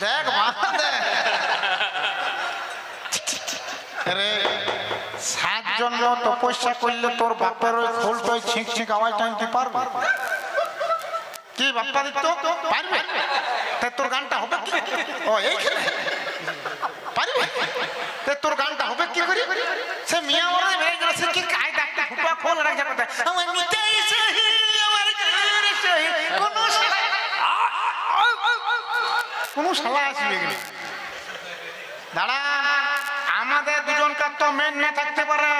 দেখ সাত জন্য তপস্যা করলে তোর বাপের ওই খোলটাই ছিঁক ছিঁক আওয়াজ টানতে পারবে কি বাপ্পা দিত পারবে? তাই তোর গানটা হবে কি? ও এইখানে পারবে? তাই তোর গানটা হবে কি করে? সে মিয়া ওরা বেড়ে গেল সে কি কায়দা একটা ফুটা খোল রাখা কথা আমার নিতেই সহি আমার গায়ের সহি কোন শালা আসবে গেলে দাঁড়া আমাদের দুজনকার তো মেন না থাকতে পারে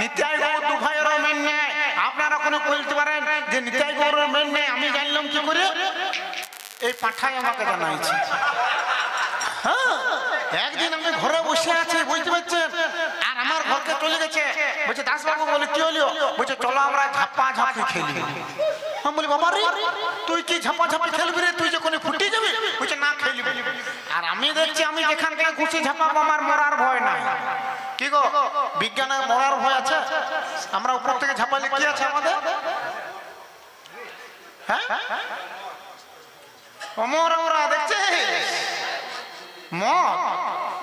নিতাই গৌর দু ভাইয়েরও মেন নেই আপনারা কোনো বলতে পারেন যে নিতাই গৌরের মেন নেই আমি জানলাম কি করে এই পাঠাই আমাকে জানাইছে হ্যাঁ একদিন আমি ঘরে বসে আছি বুঝতে পারছেন আর আমার ঘরকে চলে গেছে বলছে দাসবাবু বলে কি হলো বলছে চলো আমরা ঝাপা ঝাপি খেলি আমি বলি বাবা রে তুই কি ঝাপা ঝাপি খেলবি রে তুই যখন ফুটে যাবি বলছে না খেলবি আর আমি দেখছি আমি যেখান থেকে ঘুষি ঝাপাবো আমার মরার ভয় নাই কি গো বিজ্ঞানের মরার ভয় আছে আমরা উপর থেকে ঝাপালে কি আছে আমাদের হ্যাঁ অমর আমরা দেখছে মদ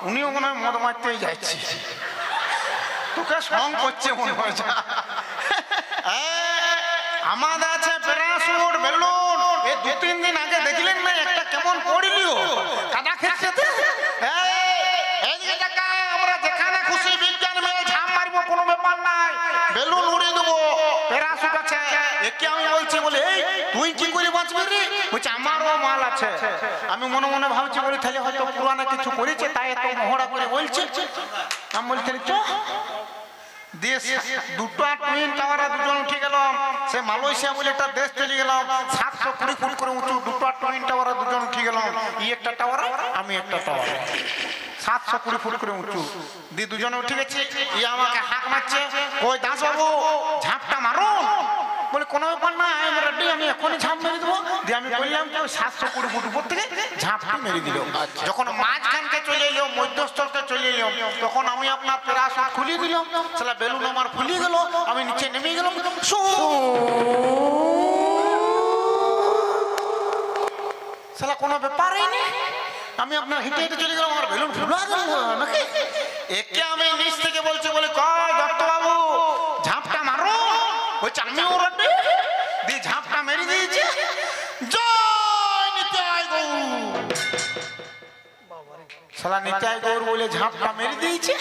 উনিও মনে হয় মদ মারতেই যাচ্ছে তোকে সং করছে মনে হয়েছে আমাদের আছে প্যারাসুট বেলুন এই দু তিন দিন আগে দেখলেন না একটা কেমন পড়লিও কাদা খেতে আমরা যেখানে খুশি বিজ্ঞান মেয়ে ঝাঁপ মারবো কোনো ব্যাপার নাই বেলুন উড়িয়ে দেবো প্যারাসুট আছে একে আমি বলছি বলে এই তুই কি করে বাঁচবি রে বলছে আমারও মাল আছে আমি মনে মনে ভাবছি বলি তাহলে হয়তো পুরানা কিছু করেছে তাই এত মহড়া করে বলছে আমি বলি তাহলে চ দেশ দুটো টুইন টাওয়ারে দুজন উঠে গেলাম সে মালয়েশিয়া বলে একটা দেশ চলে গেলাম 720 ফুট করে উঁচু দুটো টুইন টাওয়ারে দুজন উঠে গেলাম ই একটা টাওয়ার আমি একটা টাওয়ার 720 ফুট করে উঁচু দি দুজনে উঠে গেছে ই আমাকে হাঁক মারছে ওই দাসবাবু ঝাঁপটা মারুন বলে কোনো ব্যাপার না আমি রেডি আমি এখনই ঝাঁপ মেরে দেবো দিয়ে আমি বললাম কি 720 ফুট উপর থেকে ঝাঁপটা মেরে দিল যখন মাঝখানকে চলে এলো মধ্যস্থলকে চলে এলাম তখন আমি আপনার প্যারাসুট খুলিয়ে দিলাম সেটা বেলুন আমার খুলিয়ে গেল আমি নিচে নেমে গেলাম সেটা কোনো ব্যাপারই নেই আমি আপনার হেঁটে হেঁটে চলে গেলাম আমার বেলুন ফুলা গেল নাকি একে আমি নিচ থেকে বলছি বলে কয় দত্তবাবু ঝাঁপটা মারো বলছে আমিও রেডি দিয়ে ঝাঁপটা মেরে দিয়েছে জয় নিতাই গৌর শালা নিতাই গৌর বলে ঝাঁপটা মেরে দিয়েছে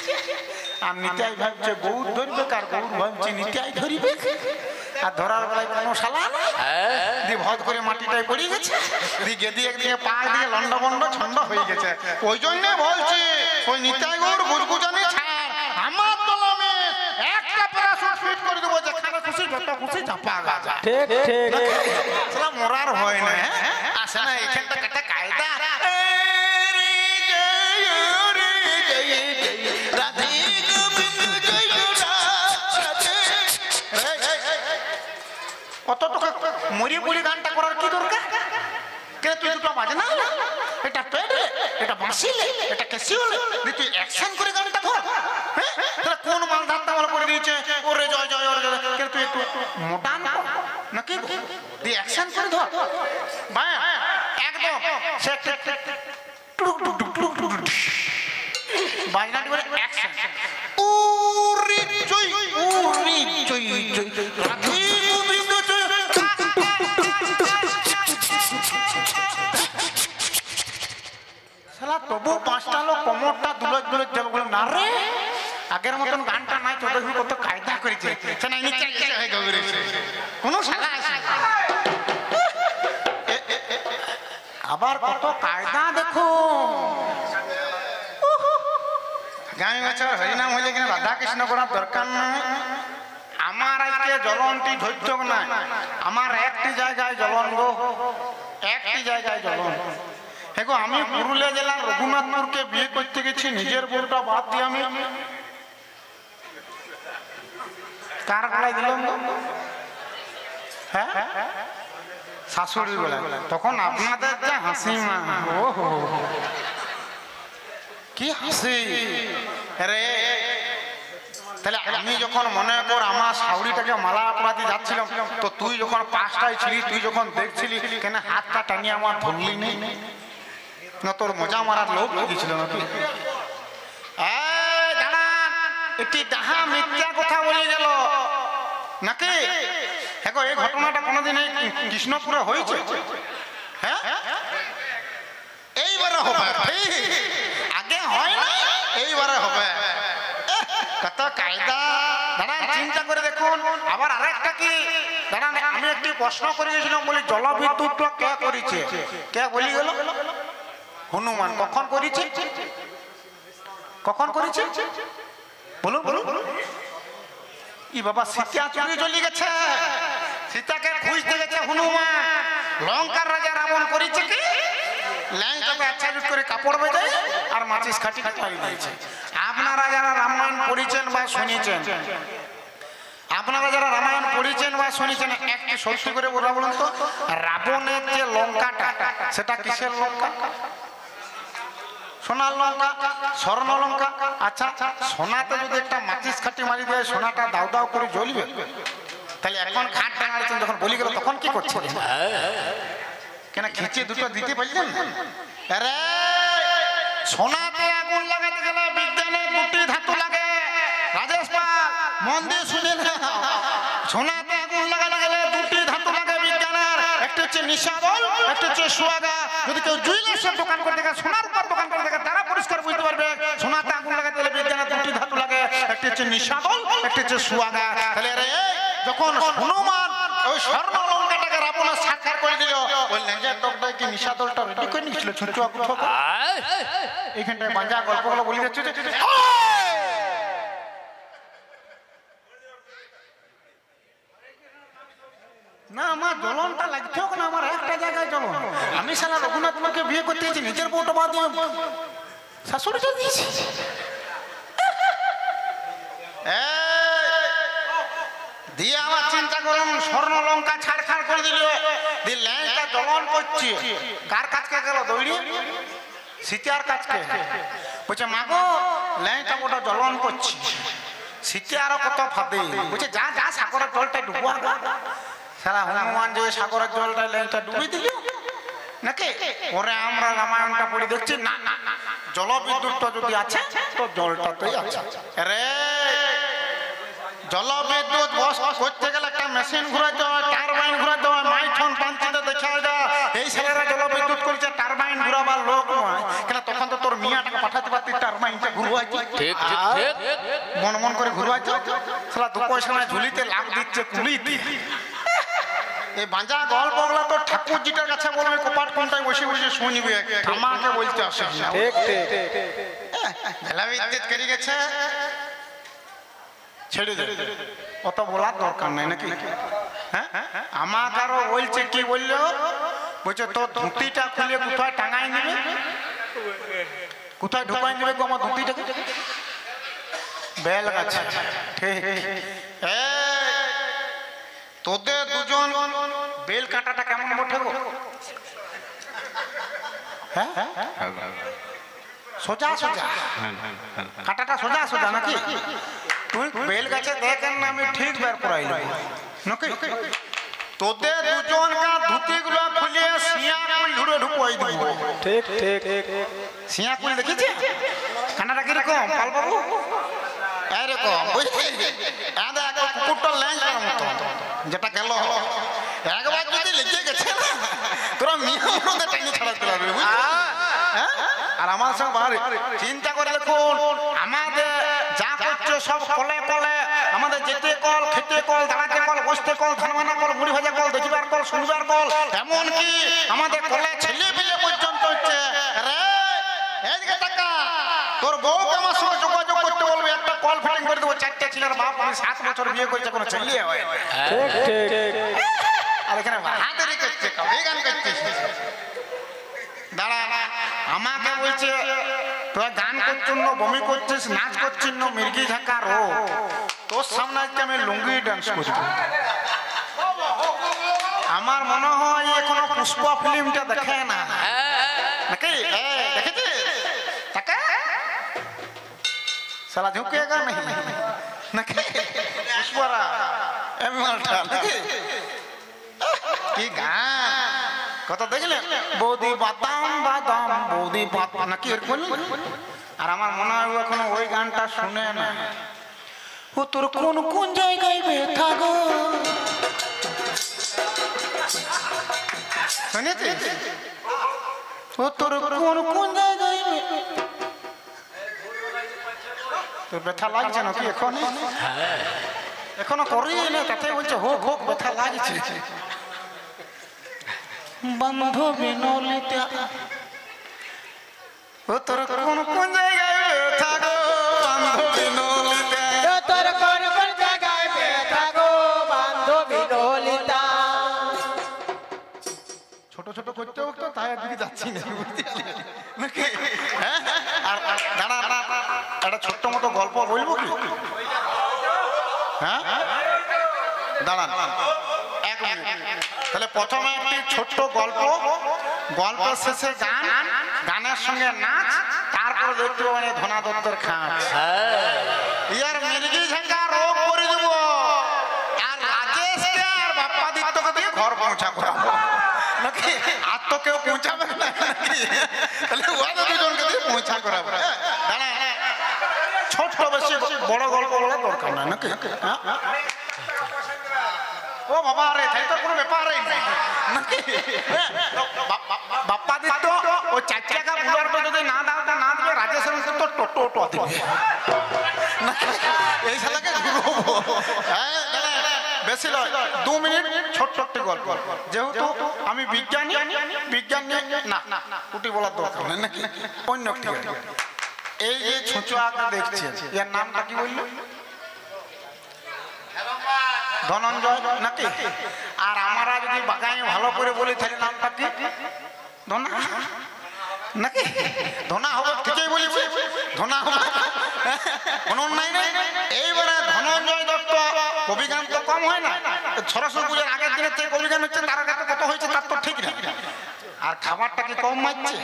আর নিতাই ভাবছে গৌর ধরবে কার গৌর ভাবছে নিতাই ধরবে আর ধরার বেলায় কোনো শালা দিয়ে ভদ করে মাটিটাই পড়ে গেছে দিয়ে গেদি একদিকে পা দিয়ে লন্ডা বন্ড ছন্দ হয়ে গেছে ওই জন্যে বলছি ওই নিতাই গৌর গুজগুজানি ছাড় আমার দলমে একটা প্যারাসুট ফিট করে দেবো যেখানে খুশি যত খুশি ঝাপা গাজা ঠিক ঠিক শালা মরার ভয় না আসে না এইখানটা একটা কায়দা কত টাকা মরি মরি গানটা করার কি দরকার কে তুই দুটো বাজে না এটা পেডে এটা বাঁশিলে এটা ক্যাসিওলে তুই অ্যাকশন করে গানটা ধর হ্যাঁ তাহলে কোন মাল ধাত্তা মাল করে দিয়েছে ওরে জয় জয় ওরে কে তুই একটু মোটা নাকি তুই অ্যাকশন করে ধর ভাই একদম সে টুক টুক টুক টুক টুক বাজনাটি বলে অ্যাকশন ওরে জয় রাধে গোবিন্দ জয় শালা তবু পাঁচটা লোক কোমরটা দুলজ দুলজ যাবে বলে না রে আগের মতন গানটা নাই চোদ্দ কত কায়দা করেছে কোনো শালা আছে আবার কত কায়দা দেখো গাঁয়ে বছর হরিনাম হইলে কিনা রাধা কৃষ্ণ করার দরকার নাই আমার আজকে জ্বলনটি ধৈর্য নাই আমার একটি জায়গায় জ্বলন গো একটি জায়গায় জ্বলন দেখো আমি পুরুলিয়া জেলার রঘুনাথপুরকে বিয়ে করতে গেছি নিজের বউটা বাদ দিয়ে আমি কার গলায় দিলাম হ্যাঁ শাশুড়ির গলায় তখন আপনাদের যে হাসি মা ও কি হাসি রে তাহলে আমি যখন মনে কর আমার শাউরিটাকে মালা পরাতে যাচ্ছিলাম, তো তুই যখন পাশটায় ছিলি, তুই যখন দেখছিলি, কেন হাতটা টানিয়ে আমার ধরলি নেই না? তোর মজা মারার লোক লেগেছিল নাকি? দাঁড়ান, একটি ডাহা মিথ্যা কথা বলে গেল নাকি? দেখো, এই ঘটনাটা কোনোদিন এই কৃষ্ণপুরে হয়েছে? হ্যাঁ, এইবারে হবে, আগে হয় না, এইবারে হবে। কত কায়দা! দাঁড়ান, চিন্তা করে দেখুন। আবার আরেকটা কি, দাঁড়ান, আমি একটি প্রশ্ন করে গেছিলাম, বলি জলবিদ্যুৎ কে করেছে? কে বলি গেল? হনুমান। কখন করেছে? কখন করেছে বলুন বলুন। ই বাবা, সীতা চুরি চলে গেছে, সীতাকে খুঁজতে গেছে হনুমান। লঙ্কার রাজা রাবণ করেছে কি? ল্যাংটাকে আচ্ছাদিত করে কাপড় বেঁধে আর মাচিস খাটি মারি দিয়েছে। আপনারা যারা রামায়ণ পড়েছেন বা শুনেছেন, আপনারা যারা রামায়ণ পড়েছেন বা শুনেছেন, একটু সত্যি করে বলুন তো, রাবণের যে লঙ্কাটা, সেটা কিসের লঙ্কা? সোনার লঙ্কা, স্বর্ণ লঙ্কা। আচ্ছা, সোনাতে যদি একটা মাচিস খাটি মারি দেয়, সোনাটা দাও দাও করে জ্বলবে? তাহলে এখন ঘাট টাঙাচ্ছেন, যখন বলি গেল তখন কি করছে? কেন খিচে দুটো দিতে পারলেন? আরে সোনাতে আগুন লাগাতে গেলে বিজ্ঞানের দুটি ধাতু লাগে। রাজেশ পাল, মন দিয়ে শুনে নাও। সোনাতে আগুন লাগাতে গেলে দুটি ধাতু লাগে বিজ্ঞানের, একটা হচ্ছে নিশাবল, একটা হচ্ছে সোয়াগা। যদি কেউ জুয়েলার্সের দোকান করতে গেলে, সোনার উপর দোকান করতে গেলে, তারা পরিষ্কার বুঝতে পারবে সোনাতে আগুন লাগাতে গেলে বিজ্ঞানের দুটি ধাতু লাগে, একটা হচ্ছে নিশাবল, একটা হচ্ছে সোয়াগা। তাহলে আরে যখন হনুমান ওই স্বর্ণ লঙ্কাটাকে রাবণের সাক্ষাৎ করে দিল, ওই লেঞ্জার দলটা কি নিশাদলটা রেডি করে নিয়েছিল? ছোট এইখানটায় বাঁজা গল্পগুলো বলে যাচ্ছে যে না, আমার জ্বলনটা লাগছে না, আমার একটা জায়গায় জ্বলন। আমি সালা রঘুনাথকে বিয়ে করতে গেছি, নিজের বউটা বাদ দিয়ে শাশুড়ি চল দিয়েছি। দিয়ে আমার চিন্তা করুন, স্বর্ণ লঙ্কা ছাড়খাড় করে দিল, দিয়ে ল্যাংটা জ্বলন করছে। কার কাছকে গেল দৌড়িয়ে? সীতার কাছকে। বলছে, মাগো ল্যাংটা ওটা জ্বলন করছে। সীতা আরো কত ফাঁদে, বলছে যা যা সাগরের জলটা ডুবো। সারা হনুমান যে সাগরের জলটা ল্যাংটা ডুবিয়ে দিল নাকি? ওরে আমরা রামায়ণটা পড়ে দেখছি, না না না, জলবিদ্যুৎটা যদি আছে তো জলটাতেই আছে। রে জলবিদ্যুৎ করতে গেলে একটা মেশিন ঘুরাতে হয়, টারবাইন ঘুরাতে হয়, মাইথন পাঞ্চিতে দেখা যায়। এই ছেলেরা জলবিদ্যুৎ করেছে, টারবাইন ঘুরাবার লোক নয়। কেন তখন তো তোর মিয়াটাকে পাঠাতে পারতি টারবাইনটা ঘুরবাইছে, মন মন করে ঘুরবাইছে। সালা দু পয়সা না ঝুলিতে লাভ দিচ্ছে কুলিতে। এই বাঁজা গল্পগুলো তো ঠাকুরজিটার কাছে বলবে, কোপাট কোনটায় বসে বসে শুনবে, আমাকে বলতে আসে। ঠিক ঠিক ভেলা বিদ্যুৎ করে গেছে, ছেড়ে দে, অত বলার দরকার নাই নাকি? হ্যাঁ, আমাকে আরো বলছে, কি বললো? বলছে তোর ধুতিটা খুলে কোথায় টাঙাই নেবে, কোথায় ঢুকাই নেবে গো আমার ধুতিটাকে? বেল গাছে। ঠিক, তোদের দুজন বেল কাটাটা কেমন বটে গো? হ্যাঁ, সোজা সোজা কাটাটা, সোজা সোজা নাকি? তুই বেল গাছে দেখেন না, আমি ঠিক বের করাইল নাকি? তোদের দুজন কা ধুতি গুলো খুলে সিয়াকুল ধরে ঢুকাই দিব। ঠিক ঠিক, সিয়াকুল দেখেছি কানাটা কিরকম পাল বাবু? এরকম বুঝলি, কুকুরটা ল্যাংটার মতো যেটা গেল, একবার যদি লেগে গেছে না, তোরা মিয়া টেনে ছাড়াতে পারবে। আর আমার সঙ্গে বাড়ি চিন্তা করে দেখুন, আমাদের যা করছে সব কলে কলে, আমাদের যেতে কল, খেতে কল, দাঁড়াতে কল, বসতে কল, ধানমানা কল, মুড়ি ভাজা কল, দেখিবার কল, শুনবার কল, এমনকি আমাদের কলে ছেলে পেলে পর্যন্ত হচ্ছে। রে এদিকে টাকা, তোর বউকে আমার সঙ্গে যোগাযোগ করতে বলবে, একটা কল ফিটিং করে দেবো। 4টে ছেলের বাপ, আমি 7 বছর বিয়ে করেছে, কোনো ছেলে হয়। আর এখানে হাতেরই করছে, কবে গান করছিস? দাঁড়া, আমাকে বলছে তোরা গান করছিস না, বমি করছিস, নাচ করছিস না, মির্গি ঝাঁকা রো, তোর সামনে আজকে আমি লুঙ্গি ডান্স করছি। আমার মনে হয় এখনো পুষ্পা ফিল্মটা দেখে না নাকি? দেখেছিস? সালা ঝুঁকেগা नहीं। নাকি পুষ্পরা এমনি মালটা নাকি কি গান কথা দেখলেন বৌদি বাদাম বাদাম বৌদি বাদাম নাকি এরকম আর আমার মনে হয় এখনো ওই গানটা শুনে না ও তোর কোন কোন জায়গায় ব্যথা গো শুনেছিস ও তোর কোন কোন জায়গায় তোর ব্যথা লাগছে নাকি এখন এখনো করি না তাতে বলছে হোক হোক ব্যথা লাগছে বান্ধবী নলিতা ও তোর কোন কোন জায়গায় ব্যথা গো বান্ধবী নলিতা তোর কোন কোন জায়গায় ব্যথা গো বান্ধবী নলিতা ছোট ছোট করতে হোক তো তাই একদিকে যাচ্ছি না নাকি আর দাঁড়া একটা ছোট্ট মতো গল্প বলবো কি হ্যাঁ দাঁড়ান এক মিনিট তাহলে প্রথমে একটি ছোট্ট গল্প গল্প শেষে গান গানের সঙ্গে নাচ তারপর দেখতে মানে ধনা দত্তর খাঁচ ইয়ার মির্গি ঝাঙ্গা রোগ করে দেবো আর রাজেশকে আর বাপ্পাদিত্যকে দিয়ে ঘর পৌঁছা করাবো নাকি আর তো কেউ পৌঁছাবে না নাকি তাহলে ওদের দুজনকে দিয়ে পৌঁছা করাবো দাঁড়া ছোট্ট বেশি বড় গল্প বলার দরকার না নাকি ও বাবা রে তাই তো কোনো ব্যাপারই নেই নাকি বাপ্পাদিত্য ও 4 টাকা বুলার পর যদি না দাও না দিলে রাজেশের তো টোটো দিবে এই শালাকে ঘুরবো হ্যাঁ বেশি নয় 2 মিনিট ছোট্ট একটি গল্প যেহেতু আমি বিজ্ঞানী না উটি বলার দরকার নেই নাকি অন্য একটি এই যে ছোঁচো আঁকা দেখছেন এর নামটা কি বললো ধনঞ্জয় নাকি আর আমরা যদি বাগানে ভালো করে বলি তাহলে নামটা কি ধনা নাকি ধনা হবে ঠিকই বলেছি ধনা হবে কোনো নাই নাই এইবারে ধনঞ্জয় দত্ত কবিগান তো কম হয় না সরস্বতী পুজোর আগের দিনের থেকে কবিগান হচ্ছে তার আগে কত হয়েছে তার তো ঠিক না আর খাবারটা কি কম মারছে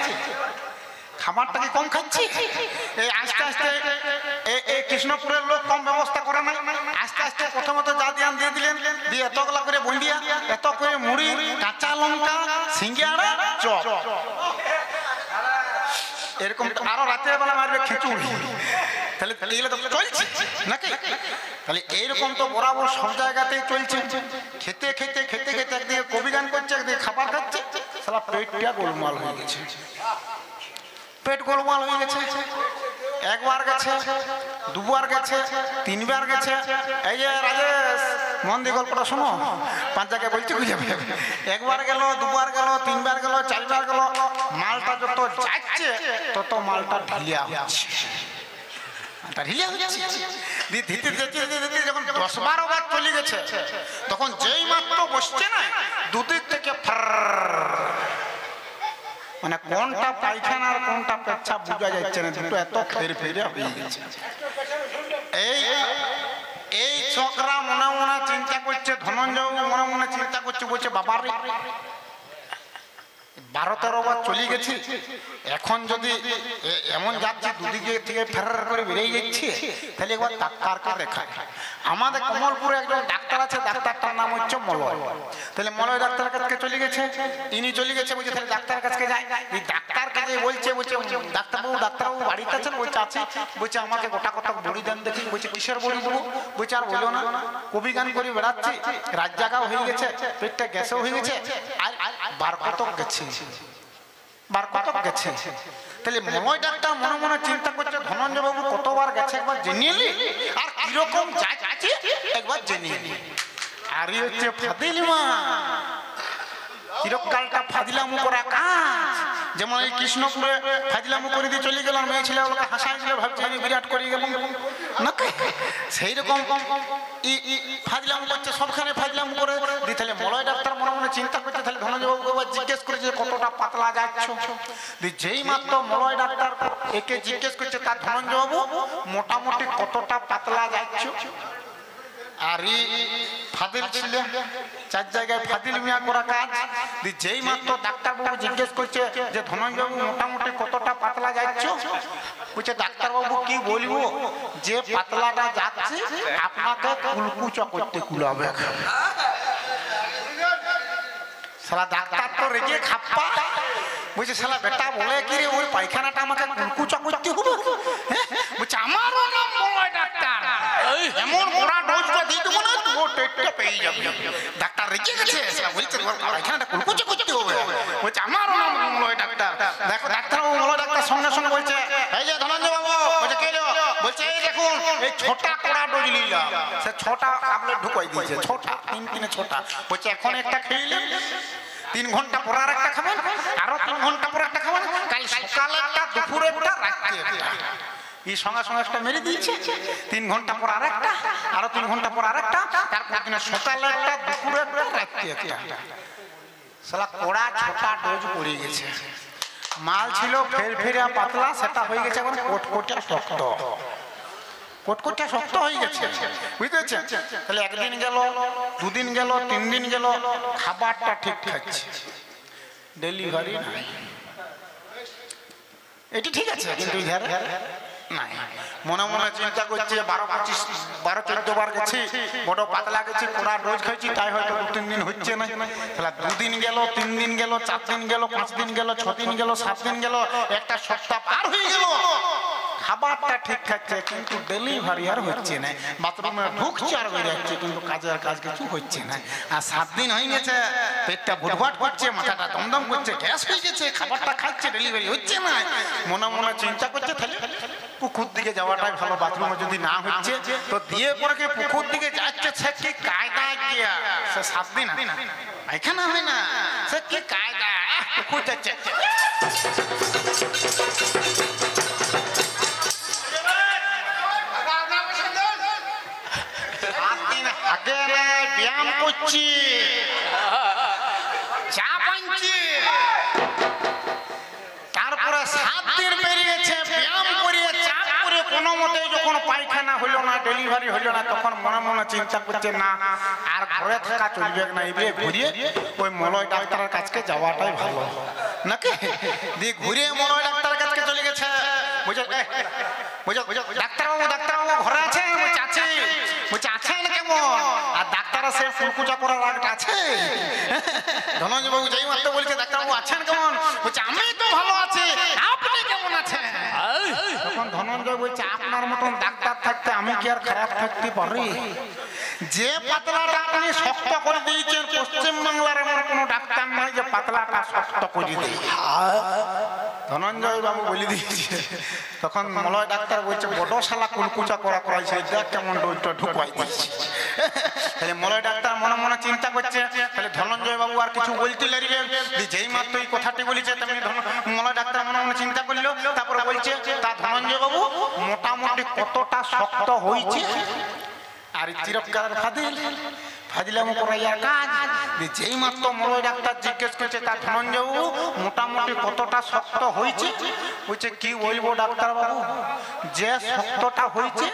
খাবারটা কি কম খাচ্ছি এই আস্তে আস্তে এই কৃষ্ণপুরের লোক কম ব্যবস্থা করে না আস্তে আস্তে প্রথমত যা ধ্যান দিয়ে দিলেন দিয়ে এতগুলা করে বন্ডিয়া এত করে মুড়ি কাঁচা লঙ্কা সিঙ্গাড়া চপ এরকম আরো রাতের বেলা মারবে খিচুড়ি তাহলে এগুলো তো চলছে নাকি তাহলে এইরকম তো বরাবর সব জায়গাতেই চলছে খেতে খেতে খেতে খেতে একদিকে কবিগান করছে একদিকে খাবার খাচ্ছে সালা পেটটা গোলমাল হয়ে গেছে পেট গোলমাল হয়ে গেছে একবার গেছে দুবার গেছে তিনবার গেছে এই যে রাজেশ মন দিয়ে গল্পটা শোনো 5 জায়গায় বলছি বুঝে একবার গেল দুবার গেল তিনবার গেল 4বার গেল মালটা যত যাচ্ছে তত মালটা ঢিলিয়া হচ্ছে যখন 10-12 বার চলে গেছে তখন যেই মাত্র বসছে না দুদিক থেকে মানে কোনটা পায়খানা আর কোনটা পেচ্ছাপ বোঝা যাচ্ছে না দুটো এত ফেরে হয়ে গেছে এই ছোকরা মনে মনে চিন্তা করছে ধনঞ্জয় মনে মনে চিন্তা করছে বলছে বাবার 12-13 বার চলে গেছি এখন যদি এমন যাচ্ছে দুদিকে থেকে ফেরার করে বেরিয়ে যাচ্ছে তাহলে একবার ডাক্তারকে দেখায় আমাদের কমলপুরে একজন ডাক্তার আছে ডাক্তারটার নাম হচ্ছে মলয় তাহলে মলয় ডাক্তারের কাছে চলে গেছে ইনি চলে গেছে বলছে তাহলে ডাক্তারের কাছে যাই এই ডাক্তার কাছে বলছে ডাক্তারবাবু বাড়িতে আছেন বলছে আছে বলছে আমাকে গোটা কথা বড়ি দেন দেখি বলছে কিসের বড়ি দেবো বলছে আর বলো না কবি গান করে বেড়াচ্ছি রাত জাগাও হয়ে গেছে পেটটা গ্যাসও হয়ে গেছে আর বার কতক গেছে তাহলে মলয় ডাক্তার মনে মনে চিন্তা করছে ধনঞ্জয় বাবু কতবার গেছে একবার জেনে নি আর কিরকম যাচ্ছে একবার জেনে নি আর হচ্ছে ফাদিলমা চিরকালটা ফাদিলামু করা কাজ যেমন এই কৃষ্ণপুরে ফাদিলামু করে দিয়ে চলে গেলাম মেয়ে ছেলে ওকে হাসাই ছিল ভাবছে আমি বিরাট করে গেলাম না সেই রকম ফাদিলামু করছে সবখানে ফাদিলামু করে দিয়ে তাহলে মলয় ডাক্তার মনে মনে চিন্তা করছে তাহলে ধনঞ্জয় বাবুকে একবার জিজ্ঞেস করেছে কতটা পাতলা যাচ্ছ যেই মাত্র মলয় ডাক্তার একে জিজ্ঞেস করছে তার ধনঞ্জয় বাবু মোটামুটি কতটা পাতলা যাচ্ছ আর ফাদিল ছিল 4 জায়গায় ফাদিল মিয়া করা কাজ। যেই মাত্র ডাক্তারবাবু জিজ্ঞেস করছে যে ধনঞ্জয় বাবু মোটামুটি কতটা পাতলা যাচ্ছ, বলছে ডাক্তারবাবু কি বলবো, যে পাতলাটা যাচ্ছে আপনাকে কুলকুচা করতে কুলাবে। শালা ডাক্তার তো রেগে খাপ্পা, বলছে শালা বেটা বলে কি রে ওই পায়খানাটা আমাকে কুলকুচা করতে হবে। বলছে আমারও নাম বলয় ডাক্তার, এমন বড় ডোজটা দিয়ে দেবো না তো টেটটা পেয়ে যাবে। ডাক্তার রেগে গেছে, শালা বলছে ওর পায়খানাটা কুলকুচা করতে হবে। বলছে আমারও নাম বলয় ডাক্তার। দেখো ডাক্তারবাবু বলয় ডাক্তার সঙ্গে সঙ্গে বলছে এই যে ধনঞ্জয় বাবু, বলছে কে লো, বলছে এই দেখুন এই 6টা কড়া ডোজ নিলাম। সে 6টা আপনি ঢুকাই দিয়েছে, 6টা 3 6টা। বলছে এখন একটা খেয়ে 3 ঘন্টা পর আর একটা খাবেন, আরো 3 ঘন্টা পর একটা খাবেন, কাল সকালে একটা, দুপুরে একটা, রাত্রে একটা। এই সঙ্গে সঙ্গে একটা মেরে দিয়েছে। 3 ঘন্টা পর আর একটা, আরো 3 ঘন্টা পর আর একটা, তারপর দিনে সকালে একটা, দুপুরে একটা, রাত্রে একটা। শালা কোড়া 6টা ডোজ পড়ে গেছে। মাল ছিল ফেরফেরা পাতলা, সেটা হয়ে গেছে এখন কোটকোটা শক্ত। কোটকোটা শক্ত হয়ে গেছে, বুঝতে পারছেন? তাহলে একদিন গেল, 2 দিন গেল, 3 দিন গেল, খাবারটা ঠিক খাচ্ছে, ডেলিভারি নাই। এটি ঠিক আছে, কিন্তু নাই। মনে মনে চিন্তা করছে 12-14 বার গেছি, বড় পাতলা গেছি, কোড়া ডোজ খাইছি, তাই হয়তো 2-3 দিন হচ্ছে না। তাহলে 2 দিন গেল, 3 দিন গেল, 4 দিন গেল, 5 দিন গেল, 6 দিন গেল, 7 দিন গেল, একটা সপ্তাহ পার হয়ে গেল। খাবারটা ঠিক খাচ্ছে কিন্তু ডেলিভারি আর হচ্ছে না। বাথরুমে ঢুকছে আর বেরিয়ে যাচ্ছে, কিন্তু কাজের কাজ কিছু হচ্ছে না। আর 7 দিন হয়ে গেছে, পেটটা ভুটভাট করছে, মাথাটা দমদম করছে, গ্যাস হয়ে গেছে, খাবারটা খাচ্ছে, ডেলিভারি হচ্ছে না। মনে মনে চিন্তা করছে তাহলে পুকুর দিকে যাওয়াটাই ভালো। বাথরুমে যদি না হচ্ছে তো দিয়ে পরে কি পুকুর দিকে যাচ্ছে, সে কি কায়দায় গিয়া সে 7 দিন এখানে হয় না, সে কি কায়দা পুকুর যাচ্ছে। আগে ব্যায়াম করছি, চা পাচ্ছি, তারপরে 7 দিন বেরিয়েছে, ব্যায়াম করিয়ে চা করে কোনো মতে যখন পায়খানা হইল না, ডেলিভারি হইল না, তখন মনে মনে চিন্তা করছে না আর ঘরে থাকা চলবে না, এবারে ঘুরিয়ে ওই মলয় ডাক্তারের কাছে যাওয়াটাই ভালো নাকি। দিয়ে ঘুরিয়ে মলয় ডাক্তারের কাছে চলে গেছে। বুঝে ডাক্তারবাবু, ডাক্তারবাবু ঘরে আছেন? বলছে আছে। বলছে আছেন কেমন? আর ডাক্তার সে ফুলকুচা করার রাগটা আছে। ধনঞ্জয় বাবু যেই মাত্র বলছে ডাক্তারবাবু আছেন কেমন, বলছে আমি তো ভালো আছি, আপনি কেমন আছেন? তখন ধনঞ্জয় বলছে আপনার মতন ডাক্তার থাকতে আমি কি আর খারাপ থাকতে পারি? যে পাতলাটা আপনি শক্ত করে দিয়েছেন, পশ্চিমবাংলার এমন কোন ডাক্তার নাই যে পাতলাটা শক্ত করে দেয়। ধনঞ্জয় বাবু বলে দিয়েছে। তখন মলয় ডাক্তার বলছে বড় শালা কুলকুচা করা করাইছে, দেখ কেমন ডোজটা ঢুকাই দিচ্ছে। তাহলে মলয় ডাক্তার মনে মনে চিন্তা করছে, তাহলে ধনঞ্জয় বাবু আর কিছু বলতে লাগবে। যেই মাত্র এই কথাটি বলেছে তেমনি মলয় ডাক্তার মনে মনে চিন্তা করলো। তারপরে বলছে তা ধনঞ্জয় বাবু মোটামুটি কতটা শক্ত হয়েছে? আর চিরকালের ফাদিল, ফাদিলামো করাইয়ার কাজ। যেই মাত্র মলয় ডাক্তার জিজ্ঞেস করছে তার ধনঞ্জয় বাবু মোটামুটি কতটা শক্ত হয়েছে, বলছে কি বলবো ডাক্তার বাবু, যে শক্তটা হয়েছে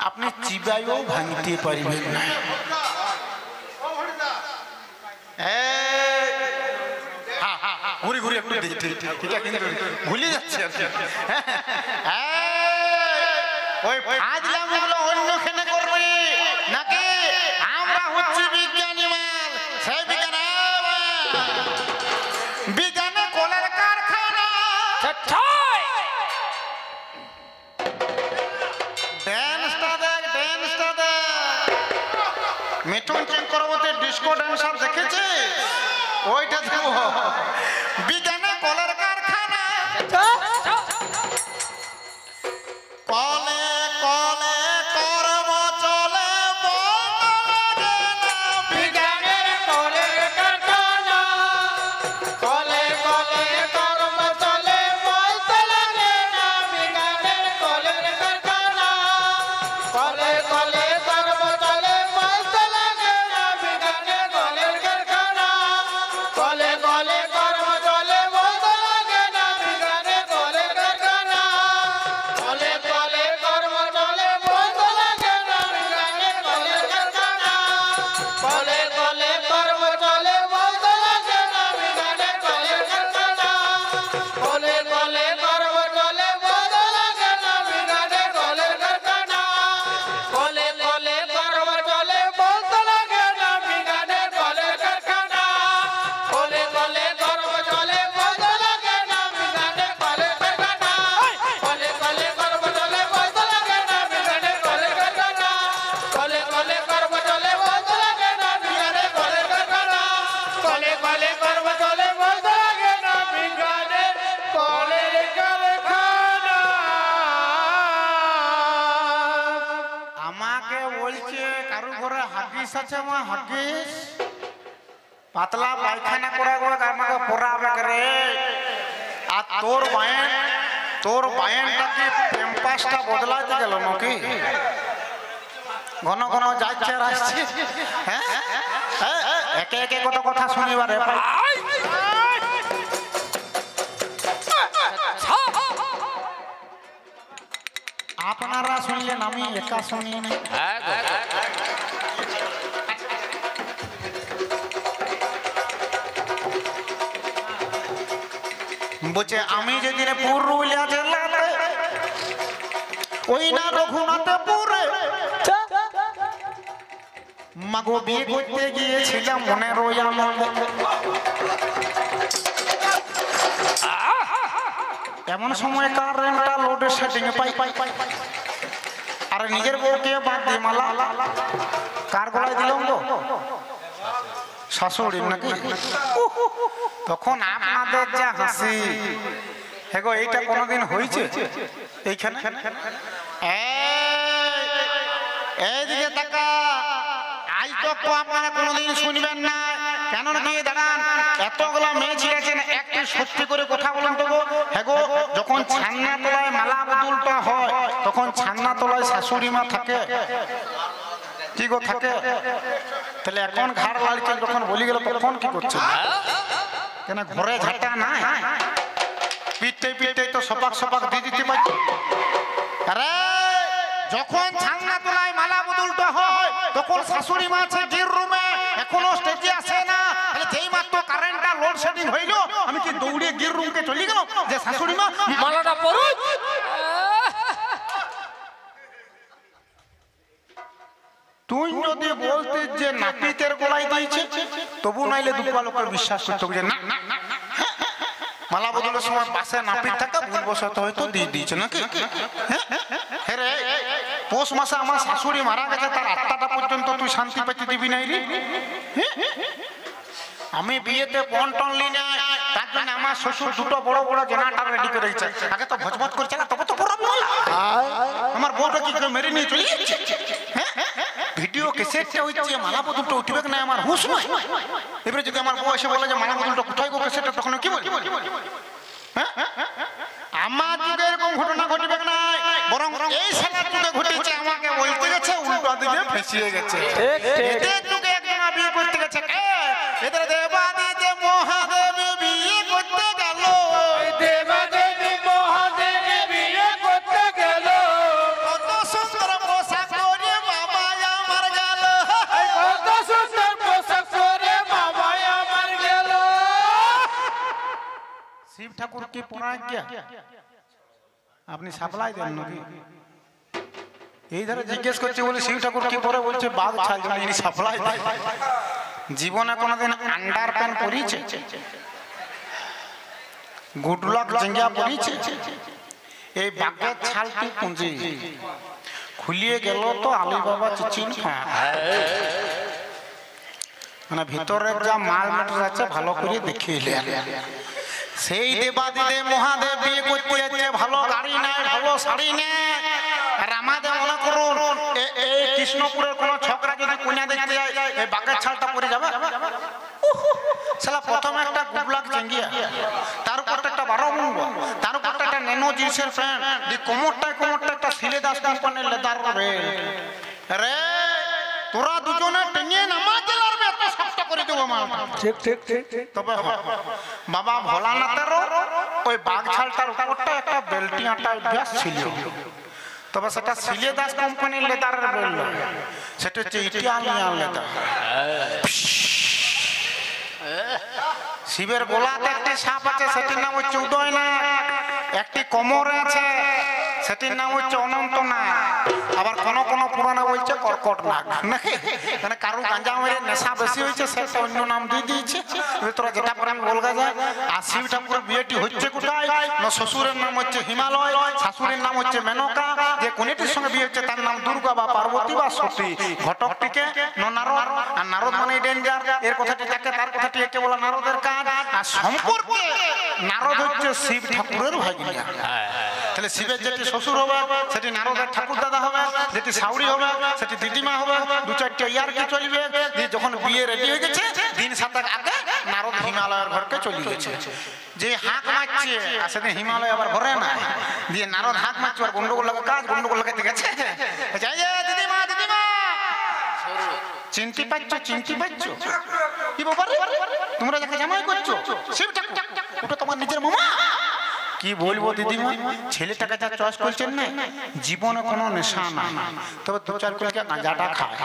আপনি চিবাইও ভাঙতে পারবেন না। ঘুরি ঘুরি একটু ভুলে যাচ্ছে ওই ফাজলামগুলো অন্যখানে করবে নাকি? আমরা হচ্ছে বিজ্ঞানী মাল, সেই বিজ্ঞানে কলের কারখানা। ড্যান্সটা দেখ, ড্যান্সটা দেখ। মিঠুন চক্রবর্তী ডিস্কো ড্যান্সার দেখেছে? ওইটা দেবো। বিজ্ঞানে কলের কারখানা, কলে কলে কর্ম চলে, বিজ্ঞানের কলের কারখানা, কলে কলে কর্ম চলে, বলতে লাগে না। বিজ্ঞানের কলের কারখানা, কলে কলে কর্ম চলে, বলতে লাগে না। বিজ্ঞানের কলের কারখানা, কলে কলে কর্ম চলে, বলতে লাগে না। বিজ্ঞানের কলের হাগিস আছে আমার হাগিস পাতলা পায়খানা করে করে আমাকে পড়াবে রে। আর তোর বায়েনটা কি প্যাম্পাসটা বদলাতে গেল নাকি? ঘন ঘন যাচ্ছে আর আসছে। হ্যাঁ একে একে কত কথা শুনিবারে। আপনারা শুনলেন, আমি একা শুনি না। বলছে আমি যেদিন পুরুলিয়া জেলাতে ওই না রঘুনাথপুরে মাগো বিয়ে করতে গিয়েছিলাম মনে রইলাম। এমন সময় কারেন্টটা লোডের সেটিং পাই আর নিজের বউকে বাদ দিয়ে মালা কার গলায় দিলাম গো? শাশুড়ির নাকি? তখন আপনাদের যা হাসি হেগো, এইটা কোনোদিন হয়েছে এইখানে? এইদিকে তাকা, আজ তো আপনারা কোনোদিন শুনবেন না। কেন নাকি দাঁড়ান, এতগুলা মেয়ে ছিলেছেন, একটু সত্যি করে কথা বলুন তো গো। হেগো যখন ছান্না তলায় মালা বদলটা হয় তখন ছান্না তলায় শাশুড়ি মা থাকে কি গো? থাকে। তাহলে এখন ঘাড় লাড়কে যখন বলি গেল তখন কি করছে? কেন ঘরে ঝাঁটা নাই? পিঠে পিঠে তো সপাক সপাক দিয়ে দিতে পারছি। আরে যখন ছান্না তলায় মালা বদলটা হয় তখন শাশুড়ি মা আছে গির রুমে, এখনো স্টেজে আসে না। তাহলে যেই মাত্র কারেন্টটা লোডশেডিং হইল আমি কি দৌড়ে গির রুমকে চলে গেলাম যে শাশুড়ি মা মালাটা পরুক? তুই যদি বলতে যে নাপিতের গলায় দিয়েছে তবু নাইলে দুপা লোকের বিশ্বাস করতো যে না মালা বদলের সময় পাশে নাপিত থাকা ভুলবশত হয়তো দিয়ে দিয়েছে নাকি? হ্যাঁ রে, পৌষ মাসে আমার শাশুড়ি মারা গেছে, তার 8টা পর্যন্ত তুই শান্তি পেতে দিবি নাই রে? আমি বিয়েতে বন টন লি না, তার জন্য আমার শ্বশুর দুটো বড় বড় জেনারেটর রেডি করে রেখেছে। আগে তো ভজভজ করছে না, তবে তো বড় মালা। আমার বউটা কি করে মেরে নিয়ে চলে যাচ্ছে? ভিডিও ক্যাসেটটা হচ্ছে মালা বদলটা উঠবে না আমার হুঁশ নয়। এবারে যদি আমার বউ এসে বলে যে মালা বদলটা কোথায় গো ক্যাসেটটা, তখন কি বলি? আমার যুগে এরকম ঘটনা ঘটবে না, বরং এই সালার যুগে ঘটেছে। আমাকে বলতে গেছে উল্টো দিকে ফেসিয়ে গেছে। এদের যুগে একজন বিয়ে করতে গেছে, এদের দেবাদিদেব মহাদেব বিয়ে করতে গেল। দেবাদেবী মহাদেবী বিয়ে করতে গেল। কত সুন্দর পোশাক পরে বাবা আমার গেল। কত সুন্দর পোশাক পরে বাবা আমার গেল। শিব ঠাকুর কি পুরাজ্ঞা আপনি সাপ্লাই দেন নাকি? এই ধারে জিজ্ঞেস করছে বলে শিব ঠাকুর কি পরে বলছে বাঘ ছাল জন্য সাপ্লাই দেয়। জীবনে কোনোদিন আন্ডার প্যান্ট পরিয়েছে? গুডলক জিঙ্গা পরিয়েছে? এই বাঘের ছালটি পুঁজি খুলিয়ে গেল তো আলী বাবা চিচিন মানে ভিতরে যা মাল মেটার আছে ভালো করে দেখিয়ে। সেই দেবাদিদেব মহাদেব বিয়ে করতে যাচ্ছে, ভালো গাড়ি নেয়, ভালো শাড়ি নেয়। আর আমাদের মনে করুন এই কৃষ্ণপুরের কোন ছকরা যদি কন্যা দেখতে যায় এই বাঘের ছালটা পরে যাবে? শালা প্রথমে একটা গুবলাক চেঙ্গিয়া, তার উপর একটা 12 মুঙ্গ, তার উপর একটা ন্যানো জিন্সের প্যান্ট, দি কোমরটা একটা সিলে দাস কোম্পানির লেদার রে। তোরা দুজনে টেনে নামা জেলার এত শক্ত করে দেবো মালটা। ঠিক ঠিক ঠিক। তবে বাবা ভোলানাথেরও ওই বাঘ ছালটার উপরটা একটা বেল্টি আটা অভ্যাস ছিল, তবে সেটা সিলে দাস কোম্পানির লেদারের বেল্ট, সেটা হচ্ছে ইটালিয়ান লেদার। শিবের গোলাতে একটি সাপ আছে, সেটির নাম হচ্ছে উদয়নাথ। একটি কোমরে আছে, সেটির নাম হচ্ছে অনন্তনাগ। আবার কোন কোন পুরাণে বলছে কর্কটনাগ নাকি? মানে কারো গাঁজা মেরে নেশা বেশি হয়েছে, সেটা অন্য নাম দিয়ে দিয়েছে। তোরা যেটা পরে বলগা যায়। আর শিব ঠাকুরের বিয়েটি হচ্ছে কোথায় না, শ্বশুরের নাম হচ্ছে হিমালয়, শাশুড়ির নাম হচ্ছে মেনকা। যে কোনটির সঙ্গে বিয়ে হচ্ছে তার নাম দুর্গা বা পার্বতী বা সতী। ঘটকটিকে নারদ, আর নারদ মানে ডেঞ্জার। এর কথাটি তাকে, তার কথাটি একে বলা নারদের কাজ। আর সম্পর্কে নারদ হচ্ছে শিব ঠাকুরের ভাগিনা। তাহলে শিবের যেটি শ্বশুর হবে সেটি নারদের ঠাকুর দাদা হবে, যেটি সাউরি হবে সেটি দিদিমা হবে, দু চারটে ইয়ারকে চলবে। দিয়ে যখন বিয়ে রেডি হয়ে গেছে দিন 7 আগে নারদ হিমালয়ের ঘরকে চলে গেছে। যে হাঁক মারছে আর সেদিন হিমালয় আবার ঘরে না, দিয়ে নারদ হাঁক মারছে আর গন্ডগোল লাগে কাজ, গন্ডগোল লাগাতে গেছে। দিদিমা দিদিমা চিনতে পারছো, চিনতে পারছো কি ব্যাপার তোমরা যাকে জামাই করছো শিব ঠাকুর, ওটা তোমার নিজের মামা। কি বলবো দিদিমা, ছেলেটাকে যা চয়েস করছেন না, জীবনে কোনো নেশা না, তবে 2-4 করে গাঁজাটা খায়,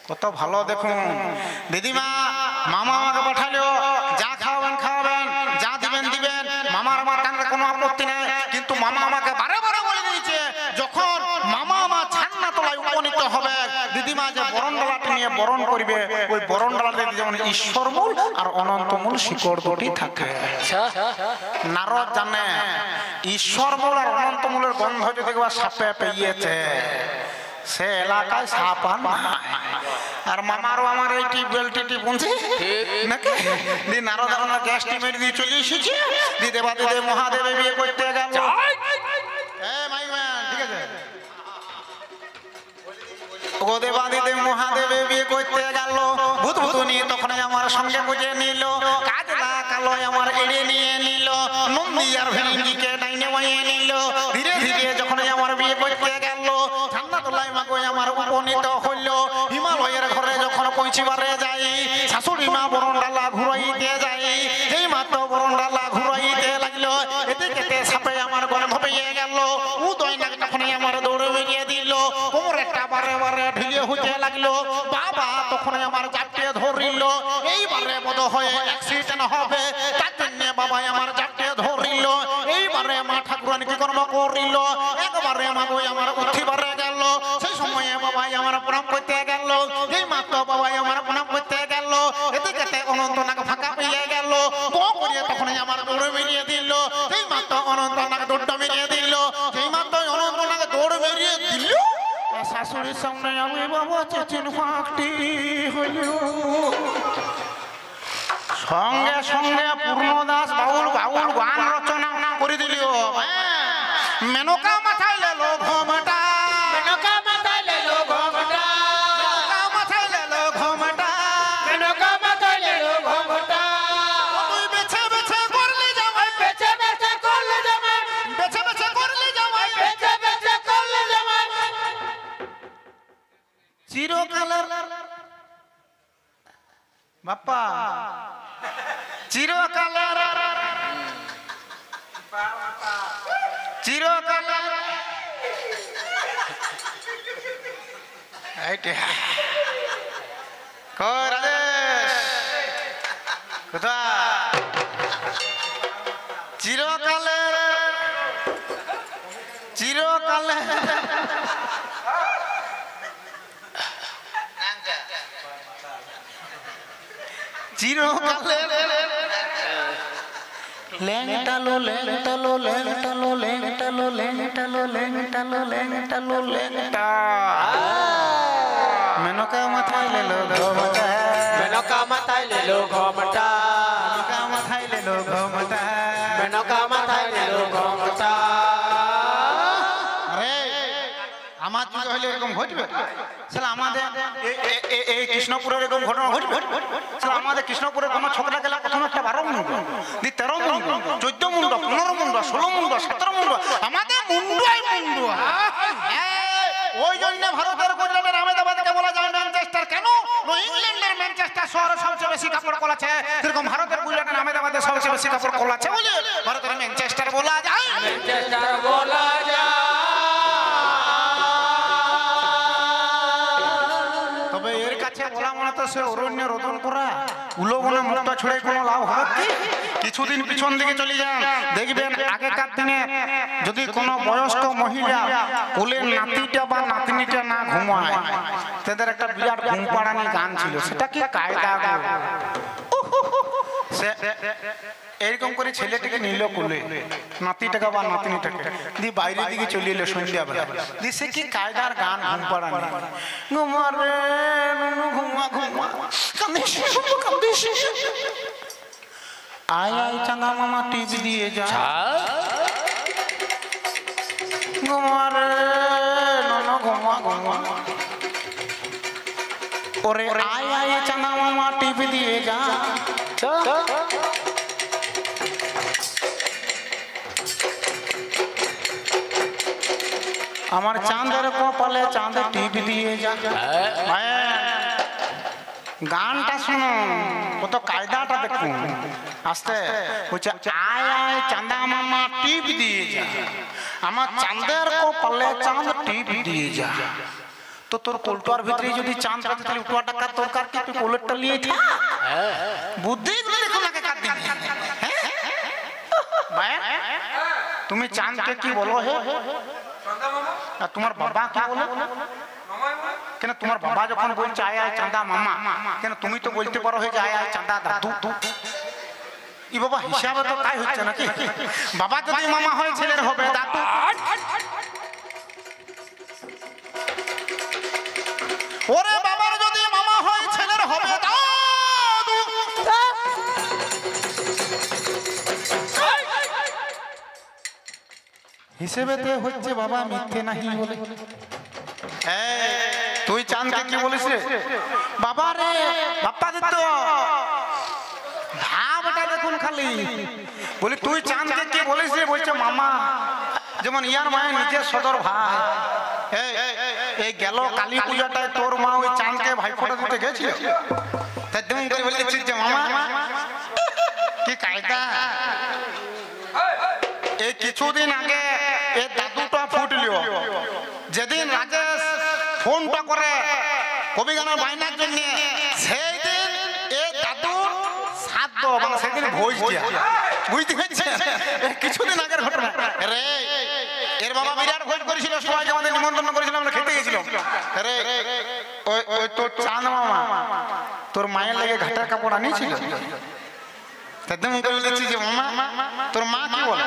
কত ভালো দেখুন। দিদিমা মামা আমাকে পাঠালো, যা খাওয়াবেন খাওয়াবেন, যা দিবেন দিবেন, মামার আমার কানে কোনো আপত্তি নেই। কিন্তু মামা আমাকে বারে বারে বলে দিয়েছে যখন মামা আমার ছান্না তলায় উপনীত হবে, দিদিমা যে বরণডালাটি নিয়ে বরণ করবে, ওই বরণডালাতে যেমন ঈশ্বরমূল আর অনন্তমূল শিকড় দুটি থাকে। নারদ জানে ঈশ্বরমূল আর অনন্তমূলের গন্ধ যদি সাপে পেয়েছে সে এলাকায় সাপ আর আর মামারও আমার এই টিউবওয়েল টি বুনছে নাকি। দি নারদ আর গ্যাস টিমের দিয়ে চলে এসেছে, দি দেবাদিদেব মহাদেবে বিয়ে করতে গেল। ঠিক আছে, ও দেবাদিদেব মহাদেবে বিয়ে করতে গেল, ভূত ভূতনি তখন আমার সঙ্গে বুঝে নিল, কাজলা কালো আমার এড়ে নিয়ে নিল, নন্দী আর ভেঙ্গিকে ডাইনে বানিয়ে নিল। ধীরে ধীরে যখন আমার বিয়ে করতে গেল, ঠান্ডা তোলায় মাগো আমার উপনীত হইল। হিমালয়ের ঘরে যখন পৌঁছিবারে যাই, শাশুড়ি মা বরণডালা ঘুরাইতে যাই, যেই মাত্র বরণডালা ঘুরাইতে লাগলো, এতে কেটে সাপে আমার গন্ধ পেয়ে গেল। উদয় নাক তখনই আমার দৌড়ে বেরিয়ে দিল, কোমরেরটা বারে বারে ঢিলে হইতে লাগলো। বাবা তখন আমার জাপটে ধরিল, এইবারে বোধ হয় অ্যাক্সিডেন্ট হবে, তার জন্য বাবা আমার জাপটে ধরিল। এইবারে মা ঠাকুরানী কি কর্ম করিল, একবারে মাগো আমার উঠিবারে গেল। সেই সময়ে বাবাই আমার প্রণাম করতে গেল, এই মাত্র বাবাই আমার প্রণাম করতে গেল, এতে কেটে অনন্ত নাক ফাঁকা পেয়ে গেল। তখন আমার দৌড়ে বেরিয়ে দিল, এই মাত্র অনন্ত নাক দৌড় বেরিয়ে দিল, এই মাত্র অনন্ত নাক দৌড় বেরিয়ে দিল। শাশুড়ির সামনে আমি বাবা চেচিন ফাঁকটি হইল। সঙ্গে সঙ্গে পূর্ণদাস বাউল বাউল গান রচনা করে দিল। মেনকা মাথায় লেলো ঘোমটা, মেনকা মাথায় লেলো ঘোমটা, মেনকা মাথায় লেলো ঘোমটা, মেনকা মাথায় লেলো ঘোমটা। তুই বেছে বেছে করলি জামাই, বেছে বেছে করলে জামাই, বেছে বেছে করলি জামাই, বেছে বেছে করলে জামাই। চিরকালের বাপ্পা, চিরকালের চিরকালের এইটা কই রাজেশ কোথায়? চিরকালের চিরকালের চিরকালের লেংটালো লেংটালো লেংটালো লেংটালো লেংটালো লেংটালো লেংটালো লেংটা। মেনকা মাথায় লেলো ঘোমটা, মেনকা মাথায় লেলো ঘোমটা, মেনকা মাথায় লেলো ঘোমটা, মেনকা মাথায় লেলো ঘোমটা। আরে আমার যুগে হলে এরকম ঘটবে? শালা আমাদের এই কৃষ্ণপুরের এরকম ঘটনা ঘটবে? শালা আমাদের কৃষ্ণপুরের কোনো ছোকরা গেলে প্রথমে একটা 12 মুন্ড, 13 মুন্ড, 14 মুন্ড, 15 মুন্ড, 16 মুন্ড, 17 মুন্ড, আমাদের মুন্ডুই মুন্ডু। ওই জন্য ভারতের গুজরাটের আহমেদাবাদকে বলা যায় ম্যানচেস্টার। কেন? ইংল্যান্ডের ম্যানচেস্টার শহরে সবচেয়ে বেশি কাপড় কল আছে, সেরকম ভারতের গুজরাটের আহমেদাবাদে সবচেয়ে বেশি কাপড় কল আছে বলে ভারতের ম্যানচেস্টার বলা যায়। ম্যানচেস্টার বলা যায়। তবে এর কাছে বলা মনে তো সে অরণ্য রোদন করা, উলোবনে মুক্তা ছড়ে কোনো লাভ হবে কি? কিছুদিন পিছন দিকে চলে যান, দেখবেন আগেকার দিনে যদি কোনো বয়স্ক মহিলা কোলের নাতিটা বা নাতনিটা না ঘুমায়, তাদের একটা বিরাট ঘুম পাড়ানি গান ছিল, সেটা কি কায়দা। এরকম করে ছেলেটিকে নিল কোলে, নাতিটাকে বা নাতনিটাকে, দিয়ে বাইরের দিকে চলে এলো সন্ধ্যাবেলা, দিয়ে সে কি কায়দার গান ঘুম পাড়ানি। ঘুমা রে ঘুমা ঘুমা, কান্দিস কান্দিস, আয় আয় চাঙ্গা মামা টিভি দিয়ে যা, গো ওরে আয় আয় চাঁদা মামা টিপি দিয়ে যা আমার চাঁদের কপালে চাঁদ টিপি দিয়ে যা গানটা শুনো কত কায়দাটা দেখুন আস্তে বলছে আয় আয় চাঁদা মামা টিপ দিয়ে যা আমার চাঁদের কপালে চাঁদ টিপ দিয়ে যা তো তোর কোলটার ভিতরে যদি চাঁদ থাকে তাহলে উঠোয়া টাকা তোর কার কি তুই কোলেরটা নিয়ে থাক বুদ্ধি গুলো দেখো নাকে কাট দিবি হ্যাঁ তুমি চাঁদকে কি বলো হে আর তোমার বাবা কি বলো কেন তোমার বাবা যখন বলছে আয় আয় চাঁদা মামা কেন তুমি তো বলতে পারো হে যে আয় আয় চাঁদা দাদু ই বাবা হিসাবে তো তাই হচ্ছে নাকি বাবা যদি মামা হয় ছেলের হবে দাদু ওরে বাবার যদি মামা হয় ছেলের হবে দাদু হিসেবেতে হচ্ছে বাবা মিথ্যে নাহি বলে তুই চাঁদকে কি বলিস রে বাবা রে বাপ্পা দিত ভাবটা দেখুন খালি বলি তুই চাঁদকে কি বলিস রে বলছে মামা যেমন ইয়ার মায়ের নিজের সদর ভাই এই গেল কালী পূজাটায় তোর মা ওই চাঁদকে ভাইফোঁটা দিতে গেছিল তাই তুমি করে বলছিস যে মামা কি কায়দা এই কিছুদিন আগে এই দাদুটা ফুটলিও যেদিন রাজেশ ফোনটা করে কবি গানের বাইনার জন্য সেই দিন এই দাদুর শ্রাদ্ধ মানে সেদিন ভোজ দিয়া বুঝতে পেরেছেন কিছুদিন আগের ঘটনা রে এর বাবা বিরাট ভোজ করেছিল সবাইকে আমাদের নিমন্ত্রণ করেছিল আমরা খেতে গেছিলাম রে ওই তোর চাঁদ মামা তোর মায়ের লেগে ঘাটের কাপড় আনিয়েছিল যে মামা তোর মা কি বলে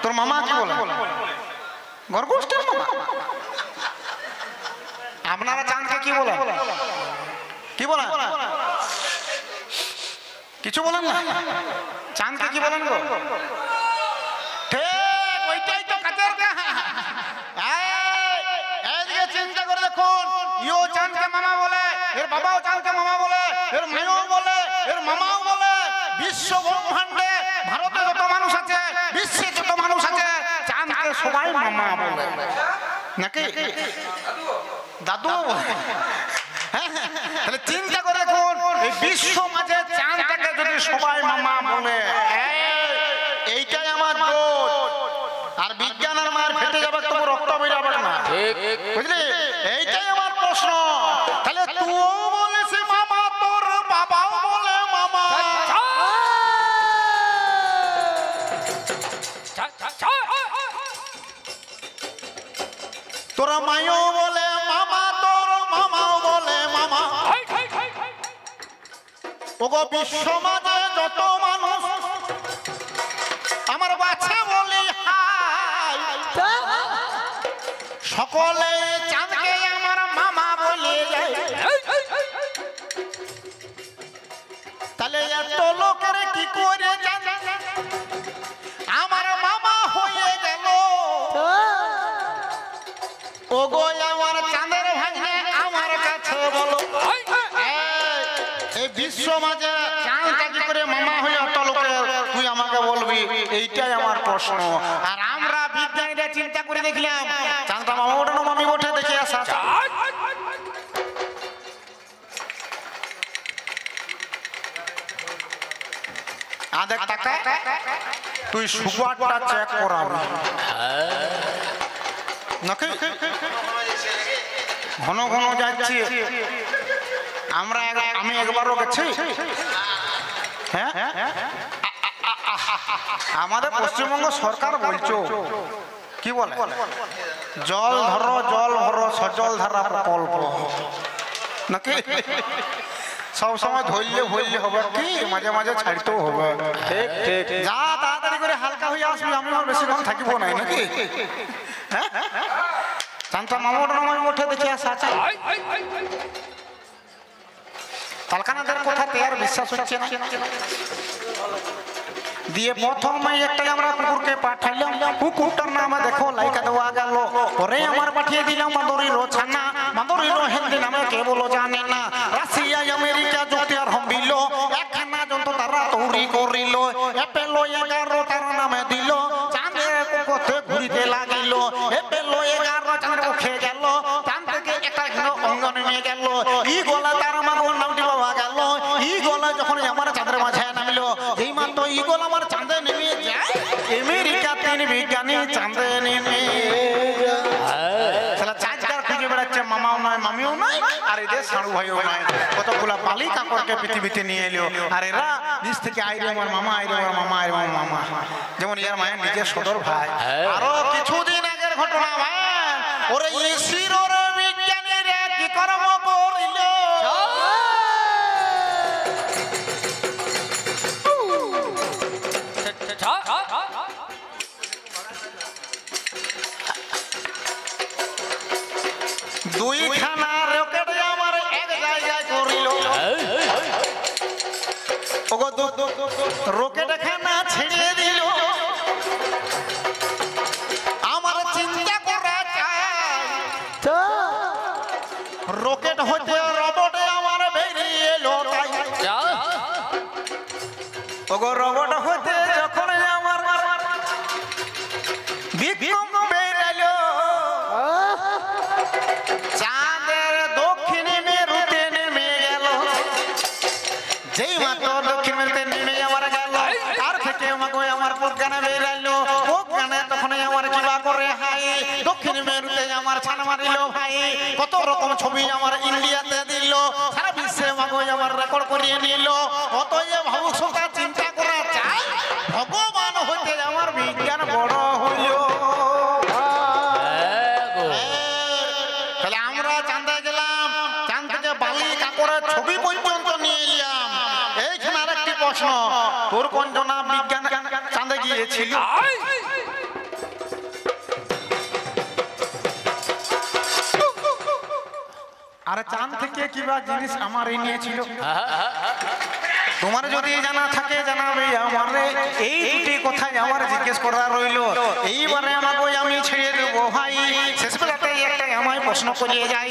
তোর মামা কি বলে গর্গোষ্ঠীর মামা আপনারা চাঁদকে কি বলেন কি বলেন কিছু বলেন না চাঁদকে কি বলেন গো ঠিক ওইটাই তো কাজের চিন্তা করে দেখুন ইও চাঁদকে মামা বলে এর বাবাও চাঁদকে মামা বলে এর মাও বলে এর মামাও বলে বিশ্ব ব্রহ্মাণ্ডে ভারতে যত মানুষ আছে বিশ্বে যত মানুষ আছে চাঁদকে সবাই মামা বলে নাকি দাদু তাহলে চিন্তা করে দেখুন এই বিশ্ব মাঝে চাঁদটাকে যদি সবাই মামা বলে এইটাই আমার দোষ আর বিজ্ঞানের মার ফেটে যাবে তবু রক্ত বেরাবে না বুঝলি এইটাই আমার প্রশ্ন তাহলে তুইও বলিস মামা তোর বাবাও বলে মামা তোরা মাইও বলে মামা তোর মামাও বলে মামা ওগো বিশ্ব মাঝে যত মানুষ আমার বাচ্চা বলি হাই সকলে চাঁদকে আমার মামা বলে যায় তাহলে এত লোকের কি করে জানে আমার মামা হয়ে গেল ওগো আমার চাঁদের ভাঙে আমার কাছে বলো এই বিশ্ব মাঝে চাঁদটা কি করে মামা হয়ে অত লোকের তুই আমাকে বলবি এইটাই আমার প্রশ্ন আর আমরা বিজ্ঞানীরা চিন্তা করে দেখলাম চাঁদটা মামা ওঠানো মামি ওঠে দেখে আসা আদেক টাকা তুই সুগারটা চেক করাবি নাকি ঘন ঘন যাচ্ছি আমি একবারও গেছি হ্যাঁ আমাদের পশ্চিমবঙ্গ সরকার বলছো কি বলে জল ধরো জল ভরো সজল ধারা প্রকল্প নাকি সব সময় ধরলে ভরলে হবে কি মাঝে মাঝে ছাড়তেও হবে ঠিক ঠিক যা তাড়াতাড়ি করে হালকা হয়ে আসবি আমি আর বেশিক্ষণ থাকিব না নাকি হ্যাঁ চাঁদটা মামা ওঠে দেখে আসা আছে তালকানাদের কথা তেয়ার বিশ্বাস হচ্ছে না দিয়ে প্রথমে একটাই আমরা কুকুরকে পাঠাইলাম কুকুরটার নাম দেখো লাইকা দেওয়া গেল পরে আমার পাঠিয়ে দিলাম মাদুরি রোছানা মরিল হিন্দি নামে কেবল জানে না রাশিয়া আমেরিকা যুক্তরাষ্ট্র মিল একখানা যন্ত্র তারা তৈরি করিল এপেলো 11 তারা নামে দিল চাঁদের পথে ঘুরিতে লাগিল এপেলো 11 চাঁদের মুখে গেল চাঁদ থেকে একটা অঙ্গ নেমে গেল ই গলা তার মাগর নামটি পাওয়া গেল ই গলা যখন আমার চাঁদের মাঝে নামিল এই মাত্র ই গলা আমার চাঁদে নেমে যায় আমেরিকা 3 বিজ্ঞানী চাঁদে নেমে মামাও নয় মামিও নয় আর এদের সাড়ু ভাইও নয় কতগুলা পালি কাপড়কে পৃথিবীতে নিয়ে এলো আর এরা নিজ থেকে আইরে আমার মামা আইরে আমার মামা আইরে আমার মামা যেমন ইয়ার মায়ের নিজের সদর ভাই আরো কিছুদিন আগের ঘটনা ভাই ওরে ইসির ওরে বিজ্ঞানীরা কি কর্ম করিল দুইখানা রকেট আমার এক জায়গায় করিল ওগো রকেট খানা ছেড়ে দিল আমার চিন্তা করা চাই রকেট হইতে রবটে আমার বেরিয়ে এলো তাই ওগো রবট হইতে যখন আমার বিক্রম বেরালো চাঁদের দক্ষিণে মেরুতে নেমে গেল যেই মাত্র দক্ষিণ মেরুতে নেমে আমার গেল তার থেকে আমার প্রজ্ঞানে বেরাইলো প্রজ্ঞানে তখন আমার কিবা করে হাই দক্ষিণ মেরুতে আমার ছান মারিল ভাই কত রকম ছবি আমার ইন্ডিয়াতে দিল সারা বিশ্বে আমার রেকর্ড করিয়ে নিল অতএব ভবিষ্যৎ চিন্তা করা চাই ভগবান হইতে আমার বিজ্ঞান বড় হইল ছবি পর্যন্ত নিয়ে এলাম এইখানে আরেকটি প্রশ্ন তোর কোন জনা বিজ্ঞান চাঁদে গিয়েছিল আরে চাঁদ থেকে কিবা জিনিস আমার এই নিয়েছিল তোমার যদি জানা থাকে জানাবে আমারে এই দুটি কথাই আমার জিজ্ঞেস করা রইল এইবারে আমাকে আমি ছেড়ে দেবো ভাই শেষ বেলাতে একটা আমায় প্রশ্ন করিয়ে যাই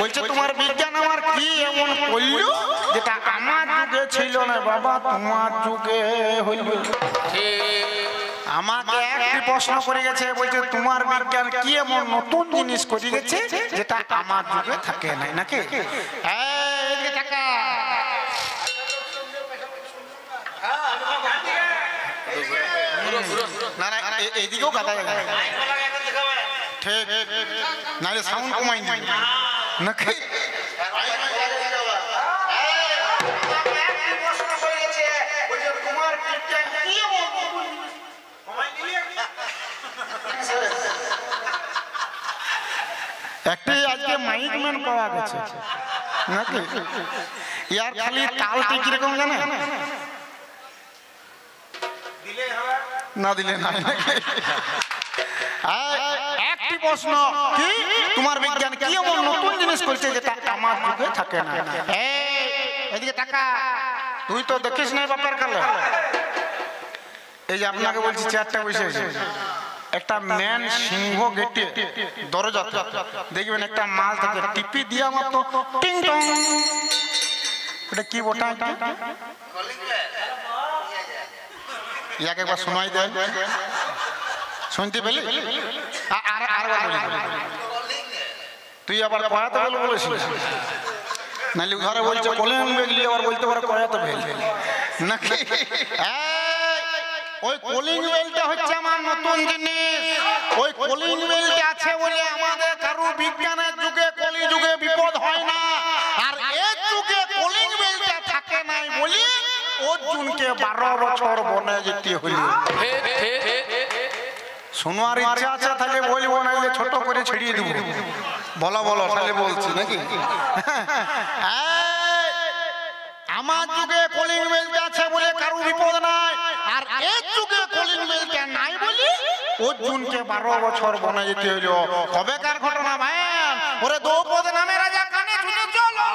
বলছে তোমার বিজ্ঞান আমার কি এমন করলো যেটা আমার যুগে ছিল না বাবা তোমার যুগে হইল আমাকে একটি প্রশ্ন করে গেছে বলছে তোমার বিজ্ঞান কি এমন নতুন জিনিস করে গেছে যেটা আমার যুগে থাকে নাই নাকি এই টাকা না না এইদিকেও কাটা যাবে ঠিক নাহলে সাউন্ড কমাই নি নাকি একটি আজকে মাইক ম্যান পাওয়া গেছে নাকি ইয়ার খালি তালটি কিরকম জানে না দিলে না একটি প্রশ্ন কি তোমার বিজ্ঞান কি এমন নতুন জিনিস করছে যেটা আমার যুগে থাকে না এদিকে টাকা তুই তো দেখিস না বাপের কালে এই যে আপনাকে বলছি চেয়ারটা বসে একটা ম্যান সিংহ গেটে দরজা দেখবেন একটা মাল থাকে টিপি দিয়া মতো টিং টং এটা কি বটা ইয়াকে একবার শোনাই দেন শুনতে পেলি তুই আবার কয়াতে বল বলেছিস নাহলে ঘরে বলছে কলেন বেগলি আবার বলতে পারে কয়াতে বেল নাকি ওই কলিং বেলটা হচ্ছে আমার নতুন জিনিস ওই কলিং বেলটা আছে বলে আমাদের কারো বিজ্ঞানের যুগে কলি যুগে বিপদ হয় না আর এই যুগে কলিং বেলটা থাকে নাই বলি অর্জুনকে 12 বছর বনে যেতে হইল শোনার ইচ্ছা আছে তাহলে বলবো নাইলে ছোট করে ছেড়িয়ে দেবো বলো বলো তাহলে বলছি নাকি আমার যুগে কলিং বেলটা আছে বলে কারো বিপদ নাই আর এই যুগে কলিং বেলটা নাই বলি অর্জুনকে 12 বছর বনে যেতে হইল কবেকার ঘটনা ভাই ওরে দ্রৌপদী নামে রাজা কানে শুনে চলো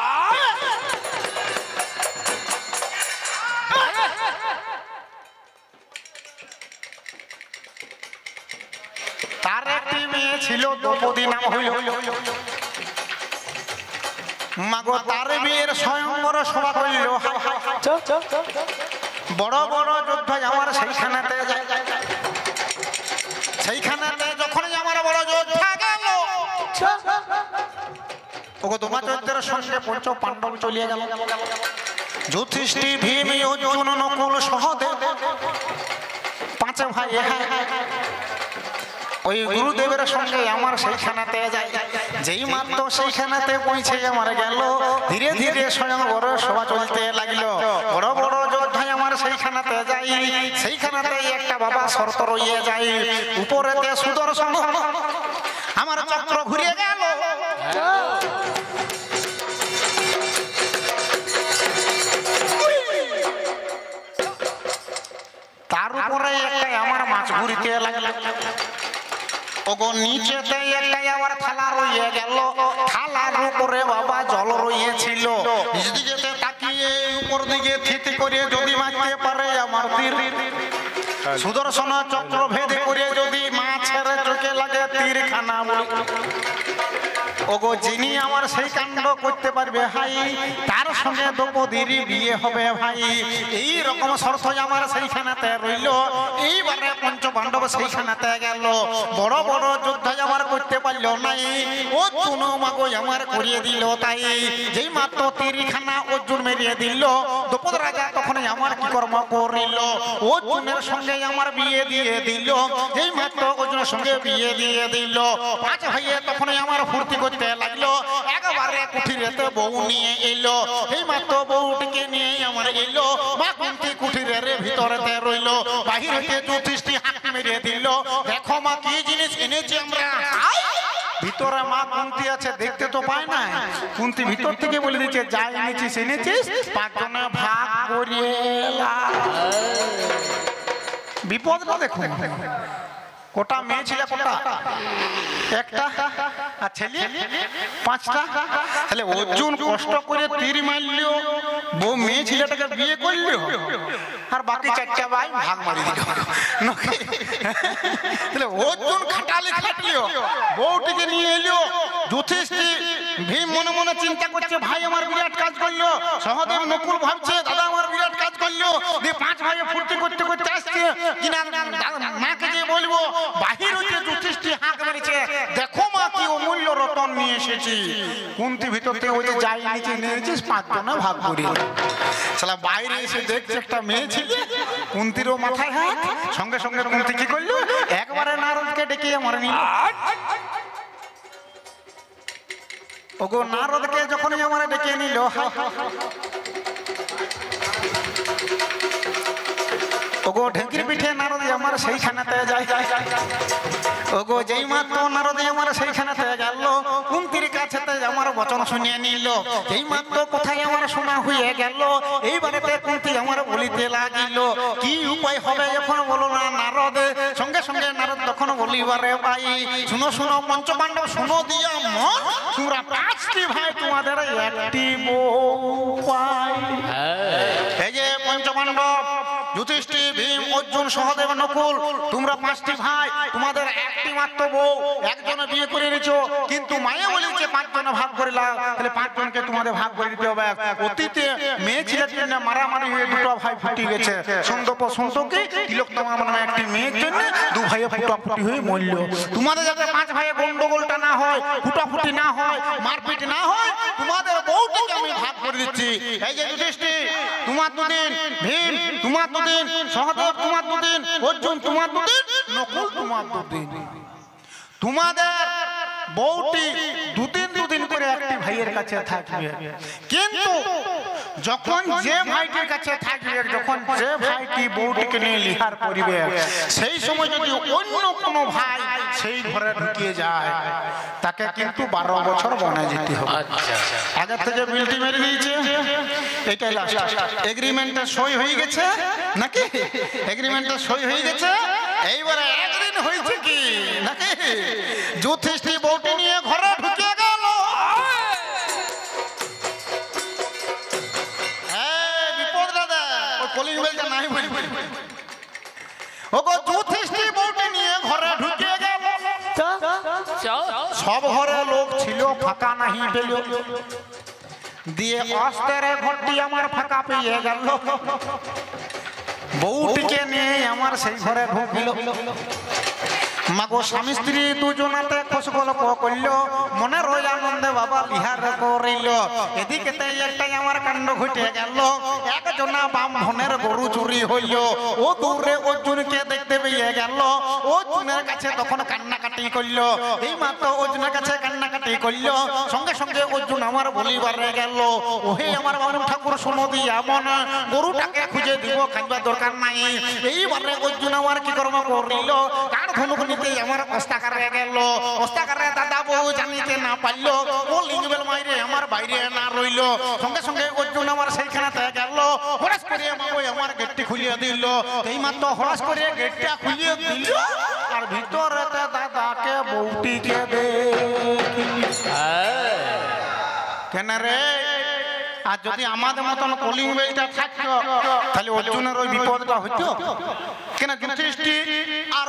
তার একটি মেয়ে ছিল দ্রৌপদী নাম হইল মাগো তার বিয়ের স্বয়ংবর সভা করল বড় বড় যোদ্ধা আমার সেইখানেতে যায় সেইখানেতে যখন আমার বড় যোদ্ধা গেল ওগো তোমার চৈত্রের সঙ্গে পঞ্চ পাণ্ডব চলিয়ে গেল যুধিষ্ঠির ভীম অর্জুন নকুল সহদেব পাঁচ ভাই ওই গুরুদেবের সঙ্গে আমার সেইখানেতে যায় যেই মাত্র সেইখানেতে পৌঁছে আমার গেল ধীরে ধীরে স্বয়ং বড় সভা চলতে লাগলো বড় বড় যোদ্ধা আমার সেইখানেতে যাই সেইখানেতে একটা বাবা শর্ত রইয়ে যায় উপরেতে সুদর্শন আমার চক্র ঘুরে গেল তার উপরে একটা আমার মাছ ঘুরিতে লাগলো ওগো নিচেতে একটাই আবার থালা রইয়ে গেল থালার উপরে বাবা জল রইয়েছিল নিচদিকে তাকিয়ে উপর দিকে থিতি করে যদি মারতে পারে আমার তীর সুদর্শন চক্র ভেদ করে যদি মাছের চোখে লাগে তীর খানা বলে ওগো যিনি আমার সেই কাণ্ড করতে পারবে ভাই তার সঙ্গে দ্রৌপদীর বিয়ে হবে ভাই এই রকম শর্ত আমার সেইখানেতে রইল এইবারে পঞ্চ পাণ্ডব সেইখানেতে গেল বড় বড় যোদ্ধা আমার করতে পারল নাই অর্জুন মাগো আমার করিয়ে দিল তাই যেই মাত্র তীরখানা অর্জুন মেরিয়ে দিল দ্রৌপদ রাজা তখন আমার কি কর্ম করিল অর্জুনের সঙ্গে আমার বিয়ে দিয়ে দিল যেই মাত্র অর্জুনের সঙ্গে বিয়ে দিয়ে দিল পাঁচ ভাইয়ে তখন আমার ফুর্তি করতে লাগলো একবারে কুঠিরেতে বউ নিয়ে এলো এই মাত্র বউটিকে নিয়ে আমার এলো মা কুন্তি কুঠিরের ভিতরেতে রইল বাহিরেতে যুধিষ্ঠির হাত মেরে দিল দেখো মা কি জিনিস এনেছি আমরা ভিতরে মা কুন্তি আছে দেখতে তো পায় না কুন্তি ভিতর থেকে বলে দিচ্ছে যা এনেছিস এনেছিস পাঁচজনে ভাগ করিয়ে বিপদটা দেখো কোটা মেয়ে ছিল কোটা একটা আর ছেলে পাঁচটা তাহলে অর্জুন কষ্ট করে তীর মারলো বউ মেয়ে ছেলেটাকে বিয়ে করলো আর বাকি চারটা ভাই ভাগ মারি দিল তাহলে অর্জুন খাটালি খাটলিও বউটিকে নিয়ে এলো যুধিষ্ঠির ভীম মনে মনে চিন্তা করছে ভাই আমার বিরাট কাজ করলো সহদেব নকুল ভাবছে দাদা আমার বিরাট কাজ করলো দিয়ে পাঁচ ভাই ফুর্তি করতে করতে আসছে কিনা মাকে যে বলবো বাহির হচ্ছে যুধিষ্ঠির হাঁক মেরেছে দেখো মা কি অমূল্য রতন নিয়ে এসেছি কুন্তি ভিতর থেকে ওই যে যাই নিচে নিয়েছিস পাঁচজনে ভাগ করি শালা বাইরে এসে দেখছে একটা মেয়ে ছিল কুন্তিরও মাথায় হাত সঙ্গে সঙ্গে কুন্তি কি করলো একবারে নারদকে ডেকে মরে নিল ওগো নারদকে যখনই আমার ডেকে নিল ওগো ঢেঁকির পিঠে নারদ আমার সেইখানেতে যায় ওগো যেই মাত্র নারদ আমার সেইখানেতে গেল কুন্তির কাছেতে আমার বচন শুনিয়ে নিল যেই মাত্র কোথায় আমার শোনা হয়ে গেল এইবারেতে কুন্তি আমার বলিতে লাগিল কি উপায় হবে এখন বলো না নারদ সঙ্গে সঙ্গে নারদ তখন বলিবারে ভাই শুনো শুনো পঞ্চপাণ্ডব শুনো দিয়া মন তোমরা পাঁচটি ভাই তোমাদের একটি বউ পাই এই যে পঞ্চপাণ্ডব যুধিষ্ঠির ভীম অর্জুন সহদেব নকুল তোমরা পাঁচটি ভাই তোমাদের একটি মাত্র বউ একজনে বিয়ে করে নিয়েছো কিন্তু মায়ে বলেছে পাঁচজনে ভাগ করে লাও তাহলে পাঁচজনকে তোমাদের ভাগ করে দিতে হবে অতীতে মেয়ে ছেলের জন্য মারামারি হয়ে দুটো ভাই ফুটি গেছে সন্দপ সন্তকে তিলোত্তমা নামে একটি মেয়ের জন্য দু ভাইয়ে ফুটাফুটি হয়ে মরল তোমাদের যাতে পাঁচ ভাইয়ে গন্ডগোলটা না হয় ফুটাফুটি না হয় মারপিট না হয় তোমাদের বউটাকে আমি ভাগ করে দিচ্ছি এই যে যুধিষ্ঠির তোমার দুদিন ভীম তোমার দুদিন সহদেব তোমার দুদিন অর্জুন তোমার দুদিন নকুল তোমার দুদিন তোমাদের বউটি দুদিন দুদিন করে একটি ভাইয়ের কাছে থাকবে কিন্তু যখন যে ভাইটির কাছে থাকবে যখন যে ভাইটি বউটিকে নিয়ে লিহার করিবে সেই সময় যদি অন্য কোনো ভাই সেই ঘরে ঢুকিয়ে যায় তাকে কিন্তু 12 বছর বনে যেতে হবে আগে থেকে বিলটি মেরে দিয়েছে এটাই লাস্ট এগ্রিমেন্টটা সই হয়ে গেছে নাকি এগ্রিমেন্টটা সই হয়ে গেছে এইবারে একদিন হয়েছে কি নাকি যুধিষ্ঠির বউটি নিয়ে ঘরে ঢুকে গেল বিপদ দাদা ওই কলিং বেলটা নাই ওগো যুধিষ্ঠির বউটি নিয়ে ঘরে ঢুকে গেল সব ঘরে লোক ছিল ফাঁকা নাহি পেল দিয়ে অস্তের ঘরটি আমার ফাঁকা পেয়ে গেল। বউটিকে নিয়ে আমার সেই ঘরে ঢুকল। মাগো স্বামী স্ত্রী দুজনাতে খোশ গল্প করল, মনের ওই আনন্দে বাবা বিহার করিল। এদিকে একটাই আমার কাণ্ড ঘটে গেল, একজনা ব্রাহ্মণের গরু চুরি হইল। ও দূরে অর্জুনকে দেখতে পেয়ে গেল, অর্জুনের কাছে তখন কান্নাকাটি করল। এই মাত্র অর্জুনের কাছে কান্নাকাটি করল, সঙ্গে সঙ্গে অর্জুন আমার বলিবারে গেল, ওহে আমার বামুন ঠাকুর শোনো দিয়া মন, গরুটাকে খুঁজে দিব, খাইবার দরকার নাই। এইবারে অর্জুন আমার কি কর্ম করিল, কার ধনুক নিতে আমার অস্তাকারে গেল। অস্তাকারে দাদা বউ জানিতে না পারল, ও লিঙ্গবেল মাইরে আমার বাইরে না রইল। সঙ্গে সঙ্গে অর্জুন আমার সেইখানেতে গেল, হরাস করে আমার গেটটি খুলিয়ে দিল। এই মাত্র হরাস করে গেটটা খুলিয়ে দিল, আর ভিতরেতে দাদাকে বউটিকে দেখিল। কেন রে, আর যদি আমাদের মতন কলিং বেলটা থাকতো তাহলে অর্জুনের ওই বিপদটা হইতো কেন? যুধিষ্ঠির আর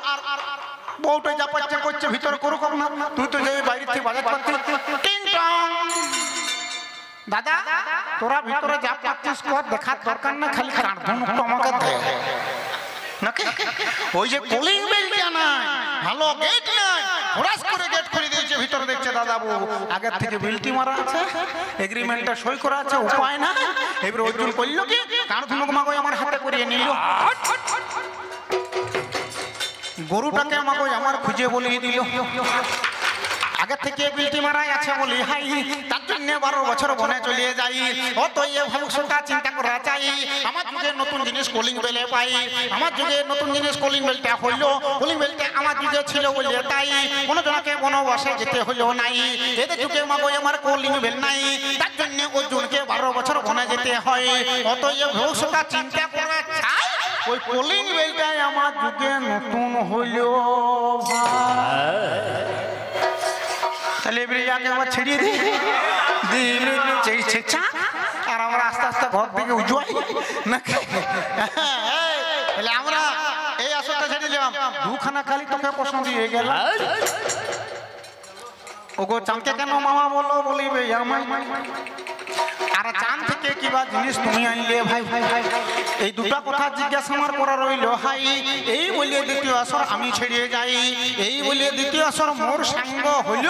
বউটা যা পাচ্ছে করছে, ভিতরে করুক না, তুই তো যাবি বাইরে থেকে বাজার করতে। টিং টং, দাদা তোরা ভিতরে যা পাচ্ছিস কর, দেখার দরকার না, খালি কাঁধটা আমাকে দে নাকি। ওই যে কলিং বেলটা নাই, ভালো গেট নাই, হরাস করে গেট খুলে দিয়েছে। ভিতরে দেখছে দাদা বউ আগের থেকে বিলটি মারা আছে, এগ্রিমেন্টটা সই করা আছে, উপায় না। এবারে অর্জুন করল কি, কার ধনুক মাগো আমার হাতে করিয়ে নিল। গরুটাকে আমাকে আমার খুঁজে বলিয়ে দিল, আগে থেকে বিলটি মারাই আছে বলি হাই, তার জন্য 12 বছর বনে চলে যাই। অতএব ভবিষ্যৎটা চিন্তা করা চাই, আমার যুগে নতুন জিনিস কলিং বেলে পাই। আমার যুগে নতুন জিনিস কলিং বেলটা হইল, কলিং বেলটা আমার যুগে ছিল বলে তাই কোনো জনকে বনবাসে যেতে হইল নাই। এদের যুগে মাগো আমার কলিং বেল নাই, তার জন্য অর্জুনকে 12 বছর বনে যেতে হয়। অতএব ভবিষ্যৎটা চিন্তা করা চাই, ওই কলিং বেলটাই আমার যুগে নতুন হইল। তাহলে এবারে আগে আমার ছেড়িয়ে দিই, আর আমরা আস্তে আস্তে ঘর থেকে উজুয়াই নাকি। তাহলে আমরা এই আসরটা ছেড়ে দিলাম, দুখানা খালি তোকে প্রশ্ন দিয়ে গেল। ওগো চাঁদকে কেন মামা বলো, বলিবে আমায়। আর চাঁদ থেকে কিবা জিনিস তুমি আনলে ভাই, এই দুটা কথা জিজ্ঞাসা আমার করা রইল হাই। এই বলে দ্বিতীয় আসর আমি ছেড়ে যাই, এই বলে দ্বিতীয় আসর মোর সাঙ্গ হইল।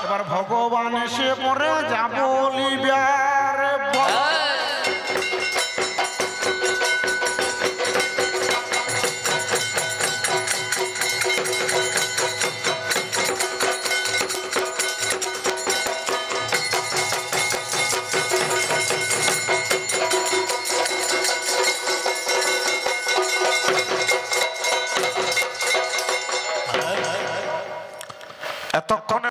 এবার ভগবান এসে পরে যাব লিবার